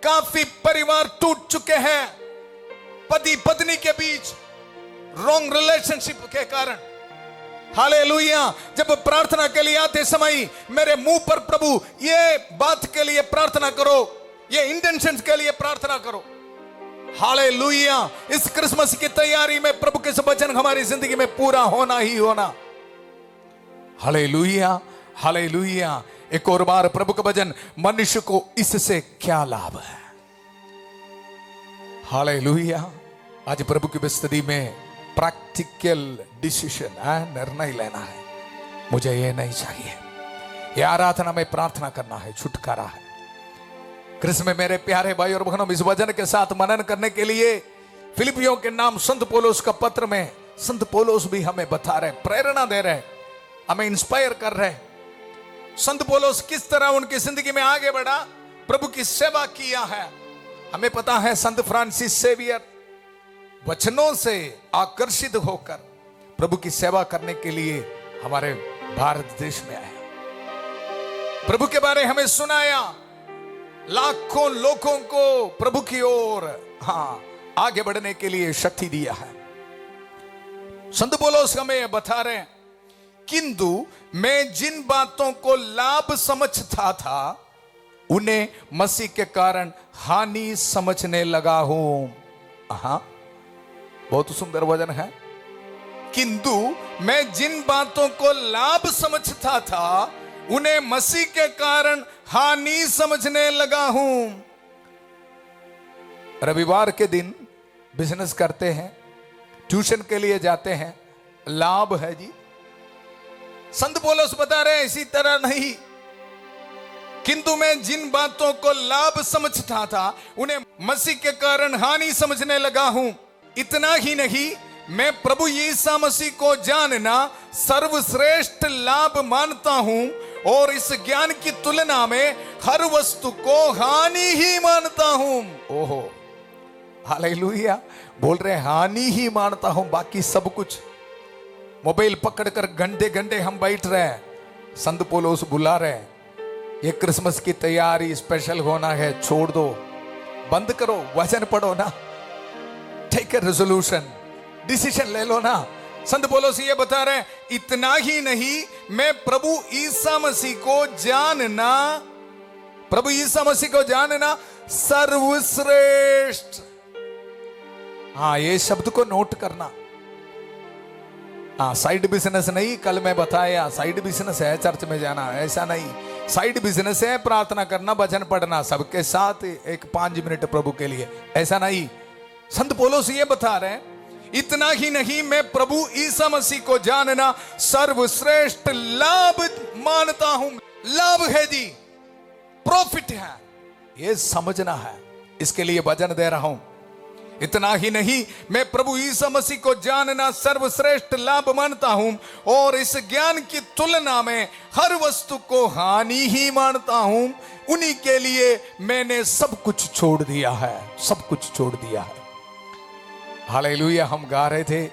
S1: काफी परिवार टूट चुके हैं, पति पत्नी के बीच रॉन्ग रिलेशनशिप के कारण। हालेलुया। जब प्रार्थना के लिए आते समय मेरे मुंह पर प्रभु ये बात के लिए प्रार्थना करो, ये इंटेंशन के लिए प्रार्थना करो। हालेलुया। इस क्रिसमस की तैयारी में प्रभु के वचन हमारी जिंदगी में पूरा होना ही होना। हालेलुया। हालेलुया। एक और बार प्रभु का वचन, मनुष्य को इससे क्या लाभ है। हालेलुया। आज प्रभु की बस्ती में प्रैक्टिकल डिसीजन है, निर्णय लेना है। मुझे ये नहीं चाहिए, ये आराधना में प्रार्थना करना है, छुटकारा है। कृष्ण में मेरे प्यारे भाई और बहनों, इस वचन के साथ मनन करने के लिए फिलिपियों के नाम संत पौलुस का पत्र में संत पौलुस भी हमें बता रहे, प्रेरणा दे रहे, हमें इंस्पायर कर रहे। संत पौलुस किस तरह उनकी जिंदगी में आगे बढ़ा, प्रभु की सेवा किया है। हमें पता है संत फ्रांसिस सेवियर वचनों से आकर्षित होकर प्रभु की सेवा करने के लिए हमारे भारत देश में आए। प्रभु के बारे हमें सुनाया, लाखों लोगों को प्रभु की ओर आगे बढ़ने के लिए शक्ति दिया है। संत पौलुस हमें बता रहे हैं, किंतु मैं जिन बातों को लाभ समझता था उन्हें मसीह के कारण हानि समझने लगा हूं। बहुत सुंदर वचन है। किंतु मैं जिन बातों को लाभ समझता था उन्हें मसीह के कारण हानि समझने लगा हूं। रविवार के दिन बिजनेस करते हैं, ट्यूशन के लिए जाते हैं, लाभ है जी। संत पौलुस बता रहे हैं इसी तरह नहीं, किंतु मैं जिन बातों को लाभ समझता था उन्हें मसीह के कारण हानि समझने लगा हूं। इतना ही नहीं, मैं प्रभु यीशु मसीह को जानना सर्वश्रेष्ठ लाभ मानता हूं और इस ज्ञान की तुलना में हर वस्तु को हानि ही मानता हूं। ओहो, हालेलुया। बोल रहे हानि ही मानता हूं, बाकी सब कुछ। मोबाइल पकड़कर घंटे घंटे हम बैठ रहे हैं, संत पौलुस बुला रहे हैं, ये क्रिसमस की तैयारी स्पेशल होना है, छोड़ दो, बंद करो, वचन पढ़ो ना, टेक ए रेजोल्यूशन, डिसीजन ले लो ना। संत पौलुस ये बता रहे हैं, इतना ही नहीं, मैं प्रभु ईसा मसीह को जानना, प्रभु ईसा मसीह को जानना सर्वश्रेष्ठ। ये शब्द को नोट करना। साइड बिजनेस नहीं, कल मैं बताया साइड बिजनेस है चर्च में जाना, ऐसा नहीं। साइड बिजनेस है प्रार्थना करना, वचन पढ़ना, सबके साथ एक 5 मिनट प्रभु के लिए, ऐसा नहीं। संत पौलुस ये बता रहे हैं, इतना ही नहीं, मैं प्रभु ईसा मसीह को जानना सर्वश्रेष्ठ लाभ मानता हूं। लाभ है जी, प्रॉफिट है, ये समझना है, इसके लिए वचन दे रहा हूं। इतना ही नहीं, मैं प्रभु यीशु मसीह को जानना सर्वश्रेष्ठ लाभ मानता हूं और इस ज्ञान की तुलना में हर वस्तु को हानि ही मानता हूं। उन्हीं के लिए मैंने सब कुछ छोड़ दिया है, सब कुछ छोड़ दिया है। हालेलुया। हम गा रहे थे,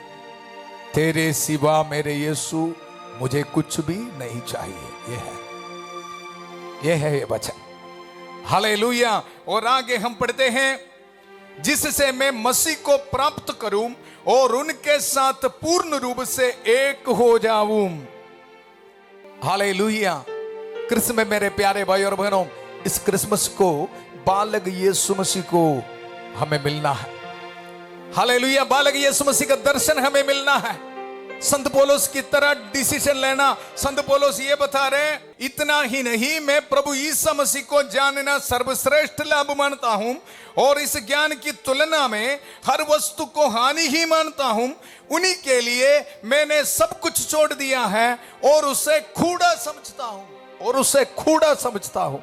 S1: तेरे सिवा मेरे यीशु मुझे कुछ भी नहीं चाहिए। ये है ये वचन। हालेलुया। और आगे हम पढ़ते हैं, जिससे मैं मसीह को प्राप्त करूं और उनके साथ पूर्ण रूप से एक हो जाऊं। हालेलुया। क्रिसमस में मेरे प्यारे भाई और बहनों, इस क्रिसमस को बालक यीशु मसीह को हमें मिलना है। हालेलुया। बालक यीशु मसीह का दर्शन हमें मिलना है। संत पौलुस की तरह डिसीजन लेना। संत पौलुस ये बता रहे हैं, इतना ही नहीं, मैं प्रभु यीशु मसीह को जानना सर्वश्रेष्ठ लाभ मानता हूं और इस ज्ञान की तुलना में हर वस्तु को हानि ही मानता हूं। उन्हीं के लिए मैंने सब कुछ छोड़ दिया है और उसे खूड़ा समझता हूं, और उसे खूड़ा समझता हूं।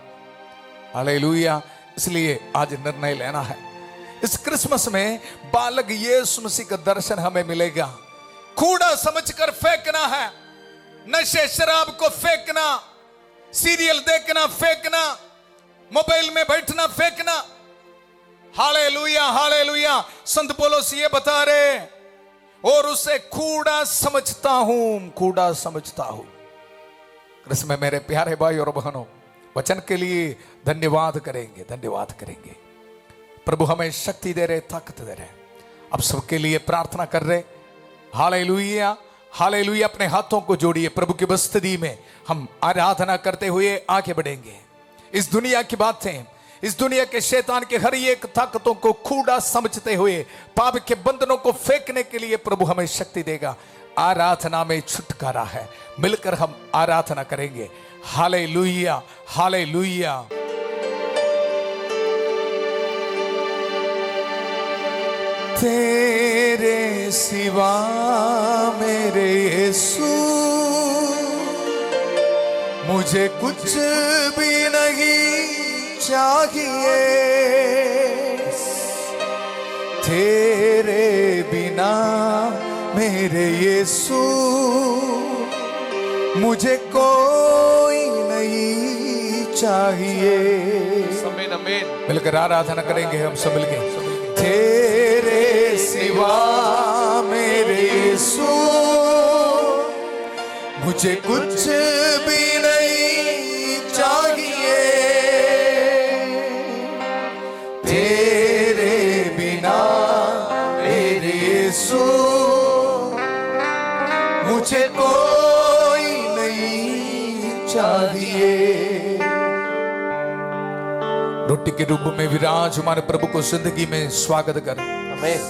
S1: हालेलुया। इसलिए आज निर्णय लेना है, इस क्रिसमस में बालक यीशु मसीह का दर्शन हमें मिलेगा। कूड़ा समझकर फेंकना है, नशे शराब को फेंकना, सीरियल देखना फेंकना, मोबाइल में बैठना फेंकना। Hallelujah, hallelujah. संत पौलुस ये बता रहे, और उसे कूड़ा समझता हूं, कूड़ा समझता हूं। क्रिसमस में मेरे प्यारे भाई और बहनों, वचन के लिए धन्यवाद करेंगे, धन्यवाद करेंगे। प्रभु हमें शक्ति दे रहे, ताकत दे रहे। अब सबके लिए प्रार्थना कर रहे। Hallelujah, hallelujah. अपने हाथों को जोड़िए, प्रभु की बस्तदी में हम आराधना करते हुए आगे बढ़ेंगे। इस दुनिया की बातें, इस दुनिया के शैतान के हर एक ताकतों को कूड़ा समझते हुए पाप के बंधनों को फेंकने के लिए प्रभु हमें शक्ति देगा। आराधना में छुटकारा है, मिलकर हम आराधना करेंगे। Hallelujah, hallelujah. तेरे सिवा मेरे यीशु मुझे कुछ भी नहीं चाहिए। तेरे बिना मेरे यीशु मुझे कोई नहीं चाहिए।
S2: आमीन आमीन।
S1: मिलकर आराधना करेंगे हम सब मिलके। तेरे सिवा मेरे यीशु मुझे कुछ भी नहीं चाहिए। तेरे बिना मेरे यीशु मुझे कोई नहीं चाहिए। रोटी के रूप में विराजमान प्रभु को जिंदगी में स्वागत कर।
S2: आमीन।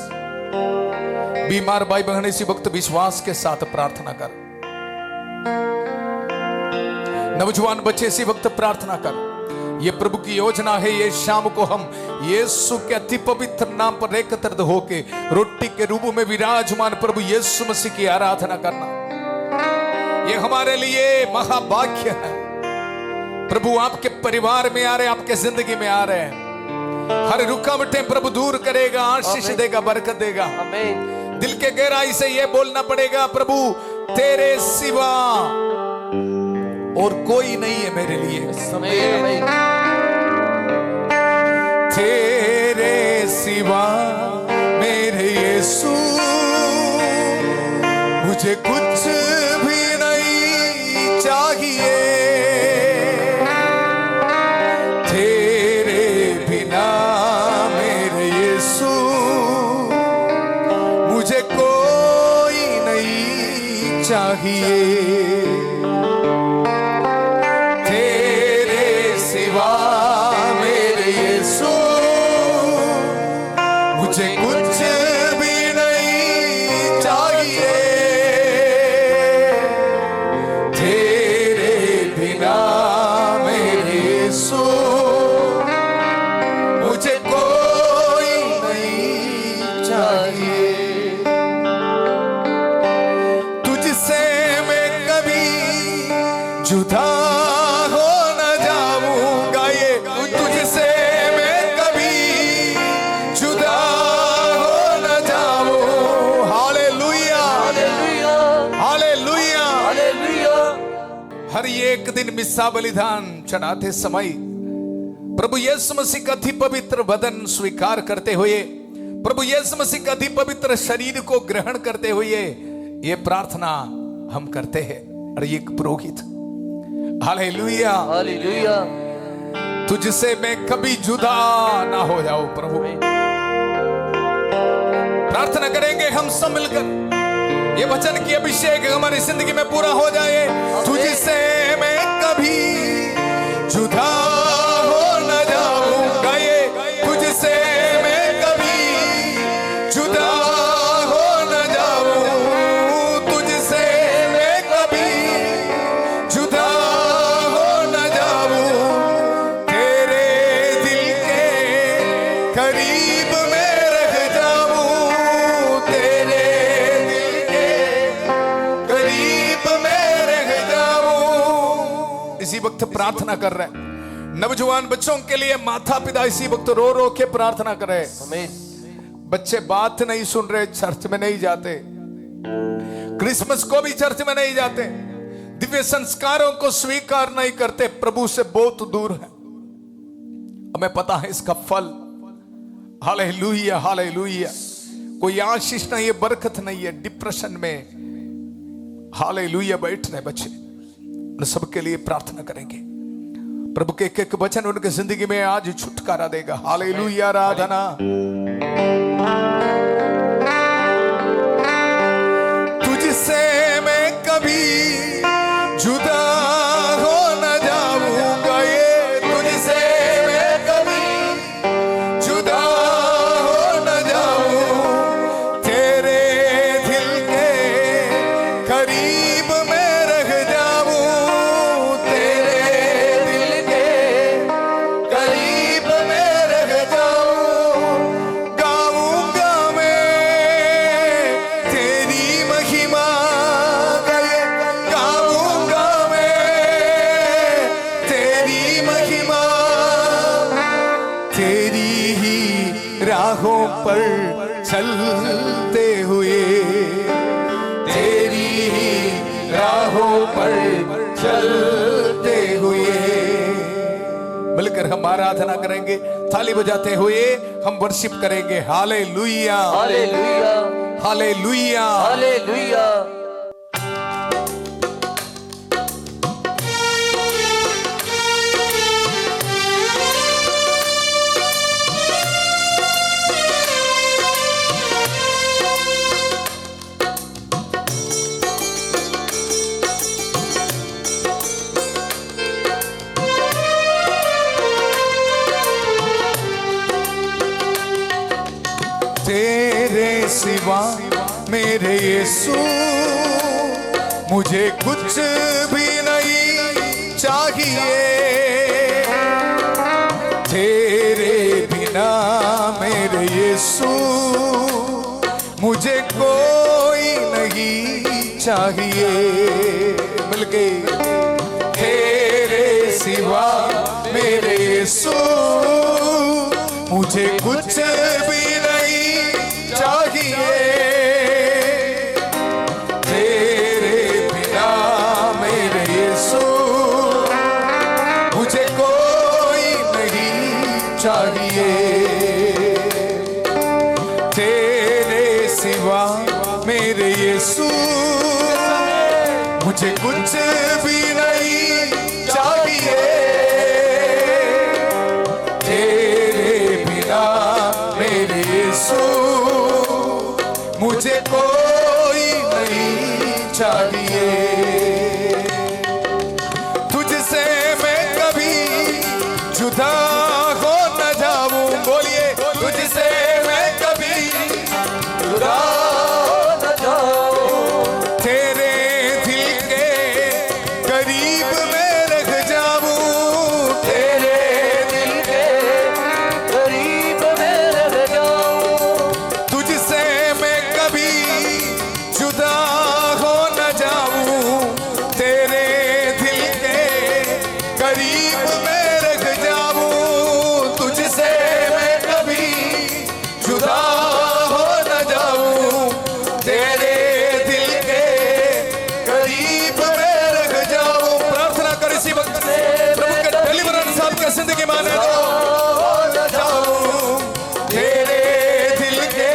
S1: बीमार भाई बहन इसी वक्त विश्वास के साथ प्रार्थना कर। नौजवान बच्चे इसी वक्त प्रार्थना कर। ये प्रभु की योजना है, ये शाम को हम यीशु के अति पवित्र नाम पर एकत्रित होके रोटी के रूप में विराजमान प्रभु यीशु मसीह की आराधना करना, ये हमारे लिए महाभाग्य है। प्रभु आपके परिवार में आ रहे, आपके जिंदगी में आ रहे हैं। हर रुकावटें प्रभु दूर करेगा, आशीष देगा, बरकत देगा।
S2: आमीन।
S1: दिल के गहराई से ये बोलना पड़ेगा, प्रभु तेरे सिवा और कोई नहीं है मेरे लिए।
S2: आमीन।
S1: तेरे सिवा मेरे यीशु मुझे कुछ भी नहीं चाहिए। तेरे बिना मेरे यीशु मुझे कोई नहीं चाहिए। मुझे कुछ भी नहीं चाहिए। तेरे बिना मेरे यीशु मुझे कोई नहीं चाहिए। तुझसे मैं कभी जुदा हो न जाऊंगा, ये तुझसे मैं कभी जुदा हो न जाऊं। Hallelujah hallelujah
S2: hallelujah.
S1: हर एक दिन मिस्सा बलिदान चढ़ाते समय प्रभु यीशु मसीह का अति पवित्र बदन स्वीकार करते हुए, प्रभु यीशु मसीह का अति पवित्र शरीर को ग्रहण करते हुए ये प्रार्थना हम करते हैं। और एक पुरोहित, हालेलुया
S2: हालेलुया।
S1: तुझसे मैं कभी जुदा ना हो जाऊं। प्रभु प्रार्थना करेंगे हम सब मिलकर, ये वचन की अभिषेक हमारी जिंदगी में पूरा हो जाए। तुझसे मैं कभी जुदा हो न जाऊंगा, ये तुझसे मैं कभी जुदा हो न जाऊं। तुझसे मैं कभी जुदा हो न जाऊं। तेरे दिल के करीब मैं रह जाऊं। तेरे दिल के करीब मैं रह जाऊं। इसी वक्त प्रार्थना कर रहे हैं नौजवान बच्चों के लिए। माता पिता इसी वक्त रो रो के प्रार्थना कर रहे हैं।
S2: आमीन।
S1: बच्चे बात नहीं सुन रहे, चर्च में नहीं जाते, क्रिसमस को भी चर्च में नहीं जाते, दिव्य संस्कारों को स्वीकार नहीं करते, प्रभु से बहुत दूर है। हमें पता है इसका फल। Hallelujah hallelujah. कोई आशीष नहीं है, बरकत नहीं है, डिप्रेशन में हालेलुया बैठ रहे बच्चे। उन सबके लिए प्रार्थना करेंगे। प्रभु के एक एक वचन उनके जिंदगी में आज छुटकारा देगा। हालेलुया आराधना। तुझसे मैं कभी जुदा हो न जाऊंगा, ये तुझसे मैं कभी जुदा हो न जाऊं। तेरे दिल के करीब मैं रह जाऊं। तेरे दिल के करीब मैं रह जाऊं। गाऊंगा मैं तेरी महिमा, गाऊंगा मैं तेरी महिमा। तेरी ही राहों पर चलते हुए, तेरी ही राहों पर चलते हुए। मिलकर हम आराधना करेंगे, थाली बजाते हुए हम वर्शिप करेंगे। Hallelujah,
S2: hallelujah,
S1: hallelujah,
S2: hallelujah.
S1: तेरे सिवा मेरे यीशु मुझे कुछ भी नहीं चाहिए। तेरे बिना मेरे यीशु मुझे कोई नहीं चाहिए। मिलके तेरे सिवा मेरे यीशु मुझे कुछ भी चाहिए। तेरे बिना मेरे यीशु मुझे कोई नहीं चाहिए। तेरे सिवा मेरे यीशु मुझे कुछ भी नहीं चाहिए। तेरे बिना मेरे यीशु मुझे कोई नहीं चाहिए। तुझसे मैं कभी जुदा हो न जाऊं। बोलिए, तुझसे मैं कभी जुदा हो न जाऊं। तेरे दिल के करीब मैं रह जाऊं।
S2: तेरे दिल के करीब मैं रह जाऊं।
S1: तुझसे मैं कभी जुदा हो न जाऊं। तेरे दिल के करीब मैं रह जाऊं। तुझसे मैं कभी जुदा हो न जाऊं। तेरे दिल के करीब मैं रह जाऊं। प्रार्थना कर इसी वक्त प्रभु के डिलीवरेंस आपके जिंदगी में आने दो। न जाऊं तेरे दिल के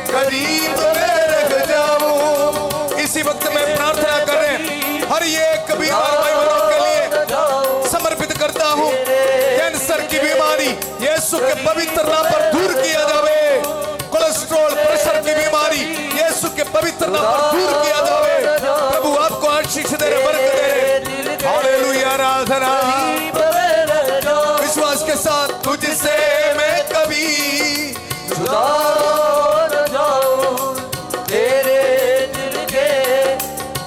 S1: करीब मैं रह जाऊं। इसी वक्त में प्रार्थना करें, हर एक बीमार भाई बहनों के लिए समर्पित करता हूं। कैंसर की बीमारी यीशु के पवित्र नाम पर दूर किया जावे। कोलेस्ट्रॉल, प्रेशर की बीमारी यीशु के पवित्र नाम पर दूर किया जावे। प्रभु आपको आशीष दे, बरकत दे। हालेलुया, आराधना विश्वास के साथ। तुझसे मैं कभी
S2: जुदा हो न जाऊं। तेरे दिल के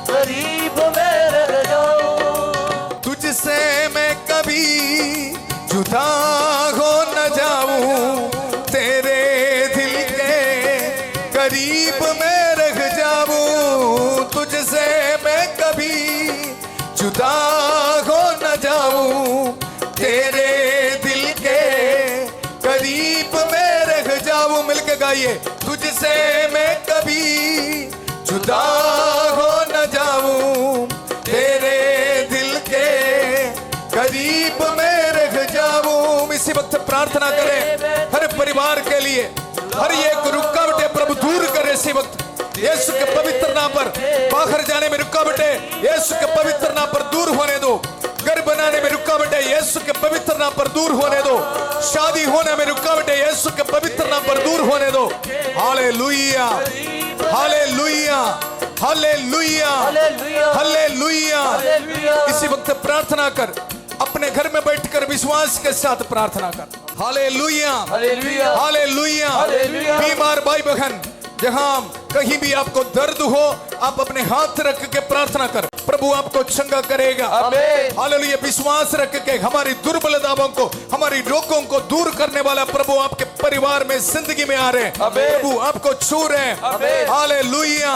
S2: करीब मैं रह जाऊं।
S1: तुझसे मैं कभी जुदा हो न जाऊं। तेरे दिल के करीब मैं रह जाऊं। तुझसे मैं कभी जुदा हो न जाऊं। तेरे दिल के करीब मैं रह जाऊं। मिलके गाइए, तुझसे मैं कभी जुदा हो न जाऊं। तेरे दिल के करीब मैं रह जाऊं। इसी वक्त प्रार्थना करें हर परिवार के लिए, हर एक रुकावटें प्रभु दूर करे। इसी वक्त यीशु के पवित्र नाम पर बाहर जाने में रुकावटें यीशु के पवित्र नाम पर दूर होने दो। घर बनाने में रुकावटें यीशु के पवित्र नाम पर दूर होने दो। शादी होने में रुकावटें यीशु के पवित्र नाम पर दूर होने दो। Hallelujah, hallelujah, hallelujah, hallelujah. इसी वक्त प्रार्थना कर, अपने घर में बैठकर विश्वास के साथ प्रार्थना कर। Hallelujah,
S2: hallelujah,
S1: hallelujah.
S2: हालेलुया।
S1: बीमार भाई बहन, जहां कहीं भी आपको दर्द हो, आप अपने हाथ रख के प्रार्थना कर, प्रभु आपको चंगा करेगा।
S2: आमीन।
S1: हालेलुया। विश्वास रख के हमारी दुर्बलताओं को, हमारी रोगों को दूर करने वाला प्रभु आपके परिवार में, जिंदगी में आ रहे हैं। प्रभु आपको छू रहे हैं। हालेलुया।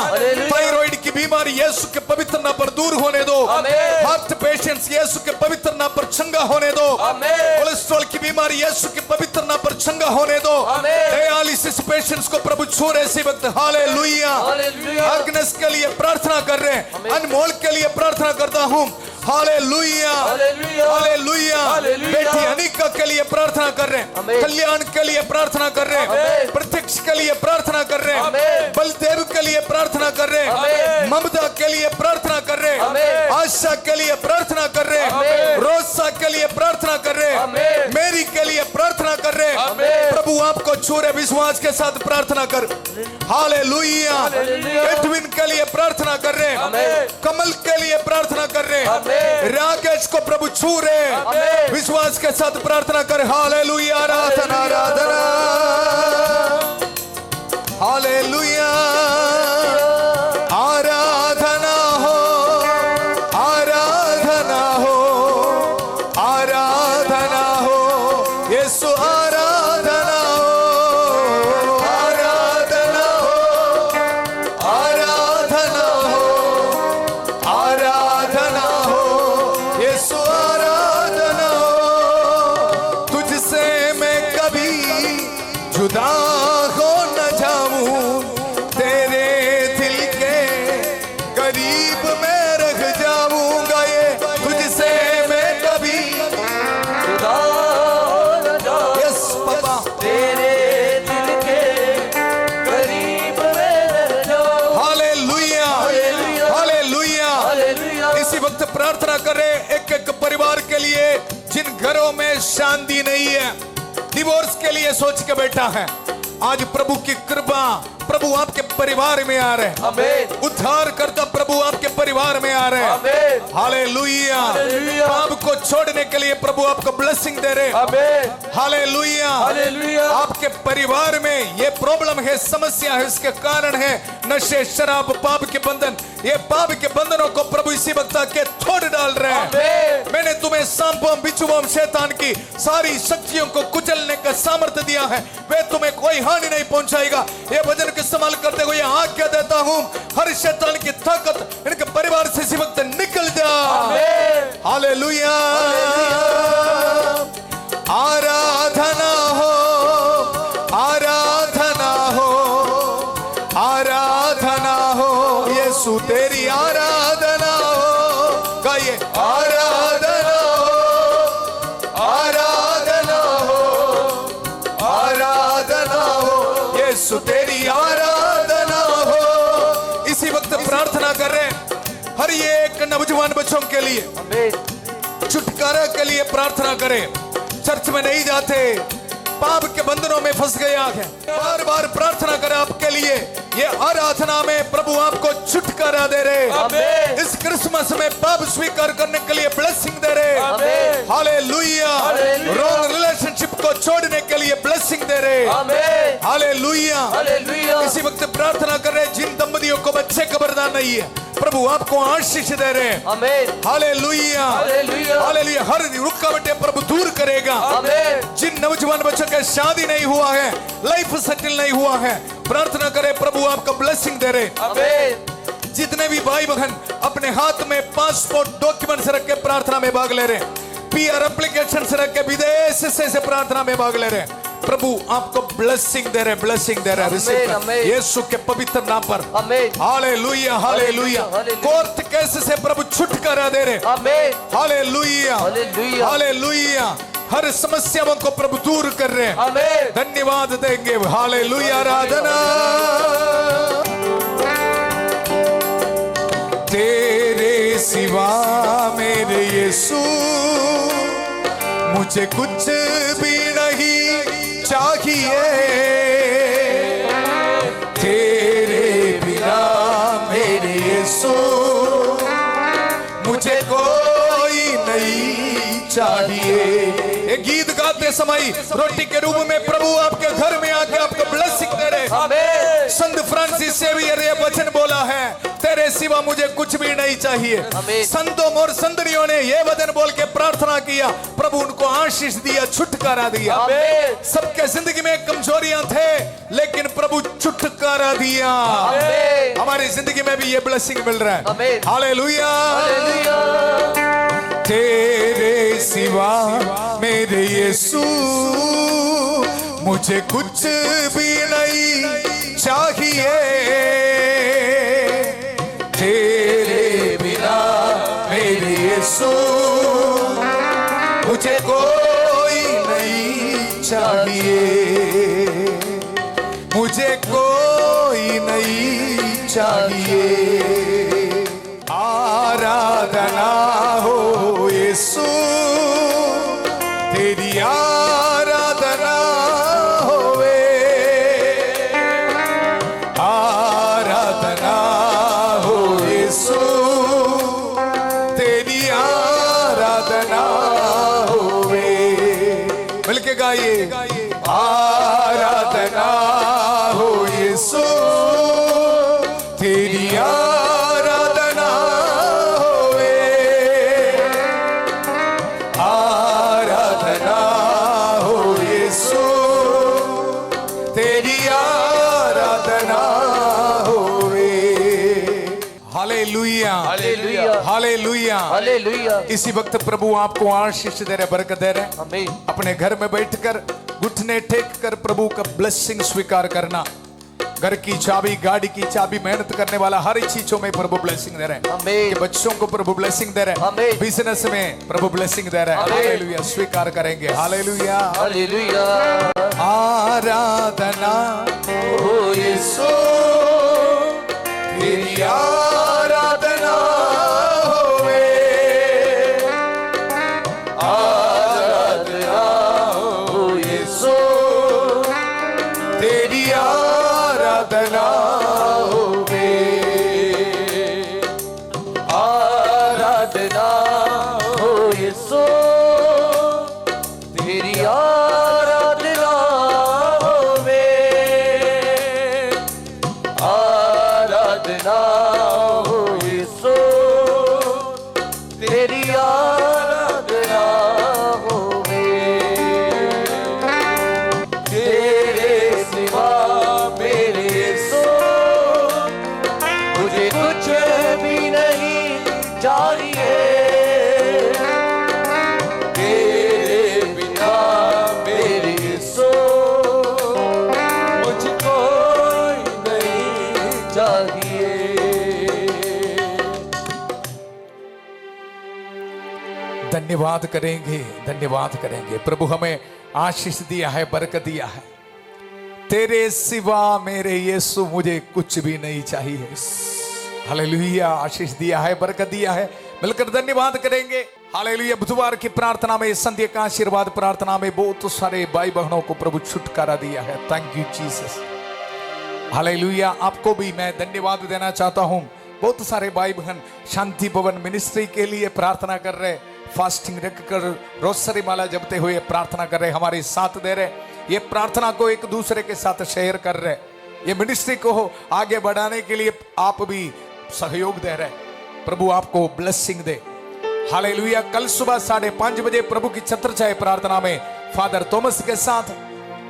S1: थायराइड की बीमारी यीशु के पवित्र नाम पर दूर होने दो। हार्ट पेशेंट्स यीशु के पवित्र नाम पर चंगा होने दो। कोलेस्ट्रॉल की बीमारी यीशु के पवित्र नाम पर चंगा होने दो। डायलिसिस पेशेंट्स को प्रभु छू रहे इसी वक्त। हालेलुया। अग्नेस के लिए प्रार्थना कर रहे हैं, अनमोल के लिए प्रार्थना करता हूं। Hallelujah
S2: hallelujah,
S1: hallelujah.
S2: हालेलुया।
S1: बेटी अनिका के लिए प्रार्थना कर रहे हैं,
S2: आमीन।
S1: कल्याण के लिए प्रार्थना कर रहे हैं,
S2: आमीन।
S1: प्रत्यक्ष के लिए प्रार्थना कर रहे हैं,
S2: आमीन।
S1: बलदेव के लिए प्रार्थना कर रहे हैं,
S2: आमीन।
S1: ममता के लिए प्रार्थना कर रहे हैं,
S2: आमीन।
S1: आशा के लिए प्रार्थना कर रहे हैं,
S2: आमीन।
S1: रोसा के लिए प्रार्थना कर रहे हैं,
S2: आमीन।
S1: मेरी के लिए प्रार्थना कर रहे हैं।
S2: आमीन।
S1: प्रभु आपको छूरे विश्वास के साथ प्रार्थना कर। हालेलुया।
S2: हालेलुया।
S1: एडविन के लिए प्रार्थना कर रहे हैं,
S2: आमीन।
S1: कमल के लिए प्रार्थना कर रहे हैं,
S2: आमीन।
S1: राकेश को प्रभु छू रहे हैं,
S2: आमीन।
S1: विश्वास के साथ प्रार्थना कर। हालेलुया। आराधना आराधना हालेलुया। आराधना हो आराधना हो आराधना हो यीशु आराधना हो आराधना हो आराधना हो आराधना हो यीशु आराधना हो। तुझसे मैं कभी जुदा हो न जाऊं, तेरे दिल के करीब मैं रह जाऊंगा। ये तुझसे मैं कभी
S2: जुदा न जाऊं,
S1: यस पापा
S2: तेरे दिल के करीब मैं रह जाऊं।
S1: Hallelujah
S2: hallelujah.
S1: हालेलुया।
S2: हालेलुया।
S1: इसी वक्त प्रार्थना करें एक एक परिवार के लिए जिन घरों में शांति नहीं है, डिवोर्स के लिए सोच के बैठा है। आज प्रभु की कृपा प्रभु आपके परिवार में आ रहे हैं।
S2: आमीन।
S1: उद्धार करता प्रभु आपके परिवार में आ रहे हैं।
S2: आमीन।
S1: हालेलुया।
S2: हालेलुया।
S1: पाप को छोड़ने के लिए प्रभु आपको ब्लेसिंग दे रहे हैं।
S2: आमीन।
S1: हालेलुया।
S2: हालेलुया।
S1: आपके परिवार में ये प्रॉब्लम है, समस्या है, इसके कारण है नशे, शराब, पाप के बंधन। ये पाप के बंधनों को प्रभु इसी वक्त आके तोड़ डाल रहे हैं।
S2: आमीन।
S1: मैंने तुम्हें सांपों बिच्छुओं शैतान की सारी शक्तियों को कुचलने का सामर्थ्य दिया है, वे तुम्हें कोई हानि नहीं पहुंचाएगा। ये वचन के इस्तेमाल करते हुए आज्ञा देता हूं, हर शैतान की ताकत इनके परिवार से इसी वक्त निकल जा।
S2: आमीन।
S1: हालेलुया। आराधना हो आराधना हो आराधना हो यीशु तेरी आराधना हो। गाइए आराधना हो आराधना हो आराधना हो यीशु तेरी आराधना हो। इसी वक्त प्रार्थना कर रहे हैं हर एक नौजवान बच्चों के लिए,
S2: आमीन।
S1: छुटकारा के लिए प्रार्थना करें। चर्च में नहीं जाते, पाप के बंधनों में फंस गया है, बार बार प्रार्थना करें आपके लिए। ये आराधना में प्रभु आपको छुटकारा दे रहे।
S2: आमीन।
S1: इस क्रिसमस में पाप स्वीकार करने के लिए ब्लेसिंग दे रहे।
S2: आमीन।
S1: हालेलुया।
S2: हालेलुया।
S1: रॉन्ग रिलेशनशिप को छोड़ने के लिए ब्लेसिंग दे रहे।
S2: आमीन।
S1: हालेलुया।
S2: हालेलुया।
S1: इसी वक्त प्रार्थना कर रहे जिन दंपतियों को बच्चे का वरदान नहीं है, प्रभु आपको आशीष दे रहे हैं।
S2: आमीन।
S1: हालेलुया।
S2: हालेलुया।
S1: हालेलुया। हर रुकावटें प्रभु दूर करेगा।
S2: आमीन।
S1: जिन नौजवान बच्चों का शादी नहीं हुआ है, लाइफ सेटल नहीं हुआ है, प्रार्थना करें प्रभु आपको ब्लेसिंग दे रहे।
S2: आमीन।
S1: जितने भी भाई बहन अपने हाथ में पासपोर्ट डॉक्यूमेंट्स रख के प्रार्थना में भाग ले रहे हैं, पीआर एप्लीकेशन रख के विदेश से प्रार्थना में भाग ले रहे हैं, प्रभु आपको ब्लेसिंग दे रहे, ब्लेसिंग दे रहे। रिसीव कर
S2: आमीन।
S1: यीशु के पवित्र नाम पर।
S2: आमीन।
S1: Hallelujah hallelujah.
S2: Hallelujah.
S1: Court case से प्रभु छुटकारा दे रहे।
S2: आमीन।
S1: Hallelujah
S2: hallelujah.
S1: हालेलुया। हर समस्याओं को प्रभु दूर कर रहे हैं।
S2: आमीन।
S1: धन्यवाद देंगे। हालेलुया। आराधना तेरे सिवा मेरे यीशु मुझे कुछ भी नहीं चाहिए, तेरे बिना मेरे यीशु मुझे कोई नहीं चाहिए। ये गीत गाते समय रोटी के रूप में प्रभु आपके घर में आके आपको ब्लेसिंग दे रहे।
S2: आमीन।
S1: संत फ्रांसिस सेवियर ये वचन बोला है, तेरे सिवा मुझे कुछ भी नहीं चाहिए।
S2: आमीन।
S1: संतों और संतरियों ने ये वचन बोल के प्रार्थना किया, प्रभु उनको आशीष दिया, छुटकारा दिया।
S2: आमीन।
S1: सबके जिंदगी में कमजोरियां थे, लेकिन प्रभु छुटकारा दिया।
S2: आमीन।
S1: हमारी जिंदगी में भी ये ब्लेसिंग मिल रहा है।
S2: आमीन।
S1: हालेलुया।
S2: हालेलुया।
S1: तेरे सिवा मेरे यीशु मुझे कुछ भी नहीं चाहिए, तेरे बिना मेरे यीशु मुझे कोई नहीं चाहिए, मुझे कोई नहीं चाहिए। आराधना हो यीशु तेरी आराधना होवे, आराधना हो यीशु तेरी आराधना होवे। मिलके गाइए, आराधना हो यीशु तेरी आराधना होवे, आराधना हो यीशु तेरी आराधना होवे। Hallelujah,
S2: hallelujah,
S1: hallelujah,
S2: hallelujah.
S1: इसी वक्त प्रभु आपको आशीष दे रहे, बरकत दे रहे।
S2: आमीन।
S1: अपने घर में बैठकर घुटने टेक कर प्रभु का ब्लेसिंग स्वीकार करना। घर की चाबी, गाड़ी की चाबी, मेहनत करने वाला हर चीजों में प्रभु ब्लेसिंग दे रहे हैं।
S2: आमीन।
S1: कि बच्चों को प्रभु ब्लेसिंग दे रहे हैं,
S2: आमीन।
S1: बिजनेस में प्रभु ब्लेसिंग दे रहे हैं।
S2: आमीन।
S1: हालेलुया, स्वीकार करेंगे। Hallelujah,
S2: hallelujah.
S1: आराधना
S2: हो यीशु
S1: तेरी आराधना होवे,
S2: आराधना हो यीशु
S1: तेरी आराधना होवे,
S2: आराधना हो यीशु तेरी आराधना होवे, आराधना हो यीशु तेरी आराधना होवे। तेरे सिवा मेरे यीशु मुझे कुछ भी नहीं चाहिए, तेरे बिना मेरे यीशु मुझको नहीं चाहिए।
S1: धन्यवाद करेंगे, धन्यवाद करेंगे। प्रभु हमें आशीष दिया है, बरकत दिया है। तेरे सिवा मेरे यीशु मुझे कुछ भी नहीं चाहिए। हालेलुया, आशीष दिया है, बरकत दिया है। मिलकर धन्यवाद करेंगे। हालेलुया। बुधवार की प्रार्थना में, संध्या का आशीर्वाद प्रार्थना में बहुत सारे भाई बहनों को प्रभु छुटकारा दिया है। Thank you Jesus. हालेलुया। आपको भी मैं धन्यवाद देना चाहता हूं। बहुत सारे भाई बहन शांति भवन मिनिस्ट्री के लिए प्रार्थना कर रहे, फास्टिंग रखकर रोसरी माला जपते हुए प्रार्थना कर रहे, हमारे साथ दे रहे, ये प्रार्थना को एक दूसरे के साथ शेयर कर रहे, ये मिनिस्ट्री को आगे बढ़ाने के लिए आप भी सहयोग दे रहे। प्रभु आपको ब्लेसिंग दे। हालेलुया। कल सुबह 5:30 बजे प्रभु की छत्रछाया प्रार्थना में फादर थॉमस के साथ,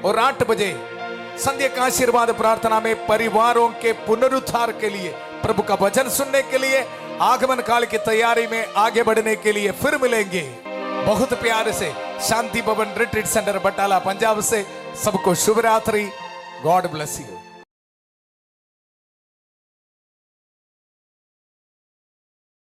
S1: और 8 बजे संध्या का आशीर्वाद प्रार्थना में परिवारों के पुनरुद्धार के लिए, प्रभु का वचन सुनने के लिए, आगमन काल की तैयारी में आगे बढ़ने के लिए फिर मिलेंगे। बहुत प्यार से शांति भवन रिट्रीट सेंटर बटाला पंजाब से सबको शुभ रात्रि। God bless you.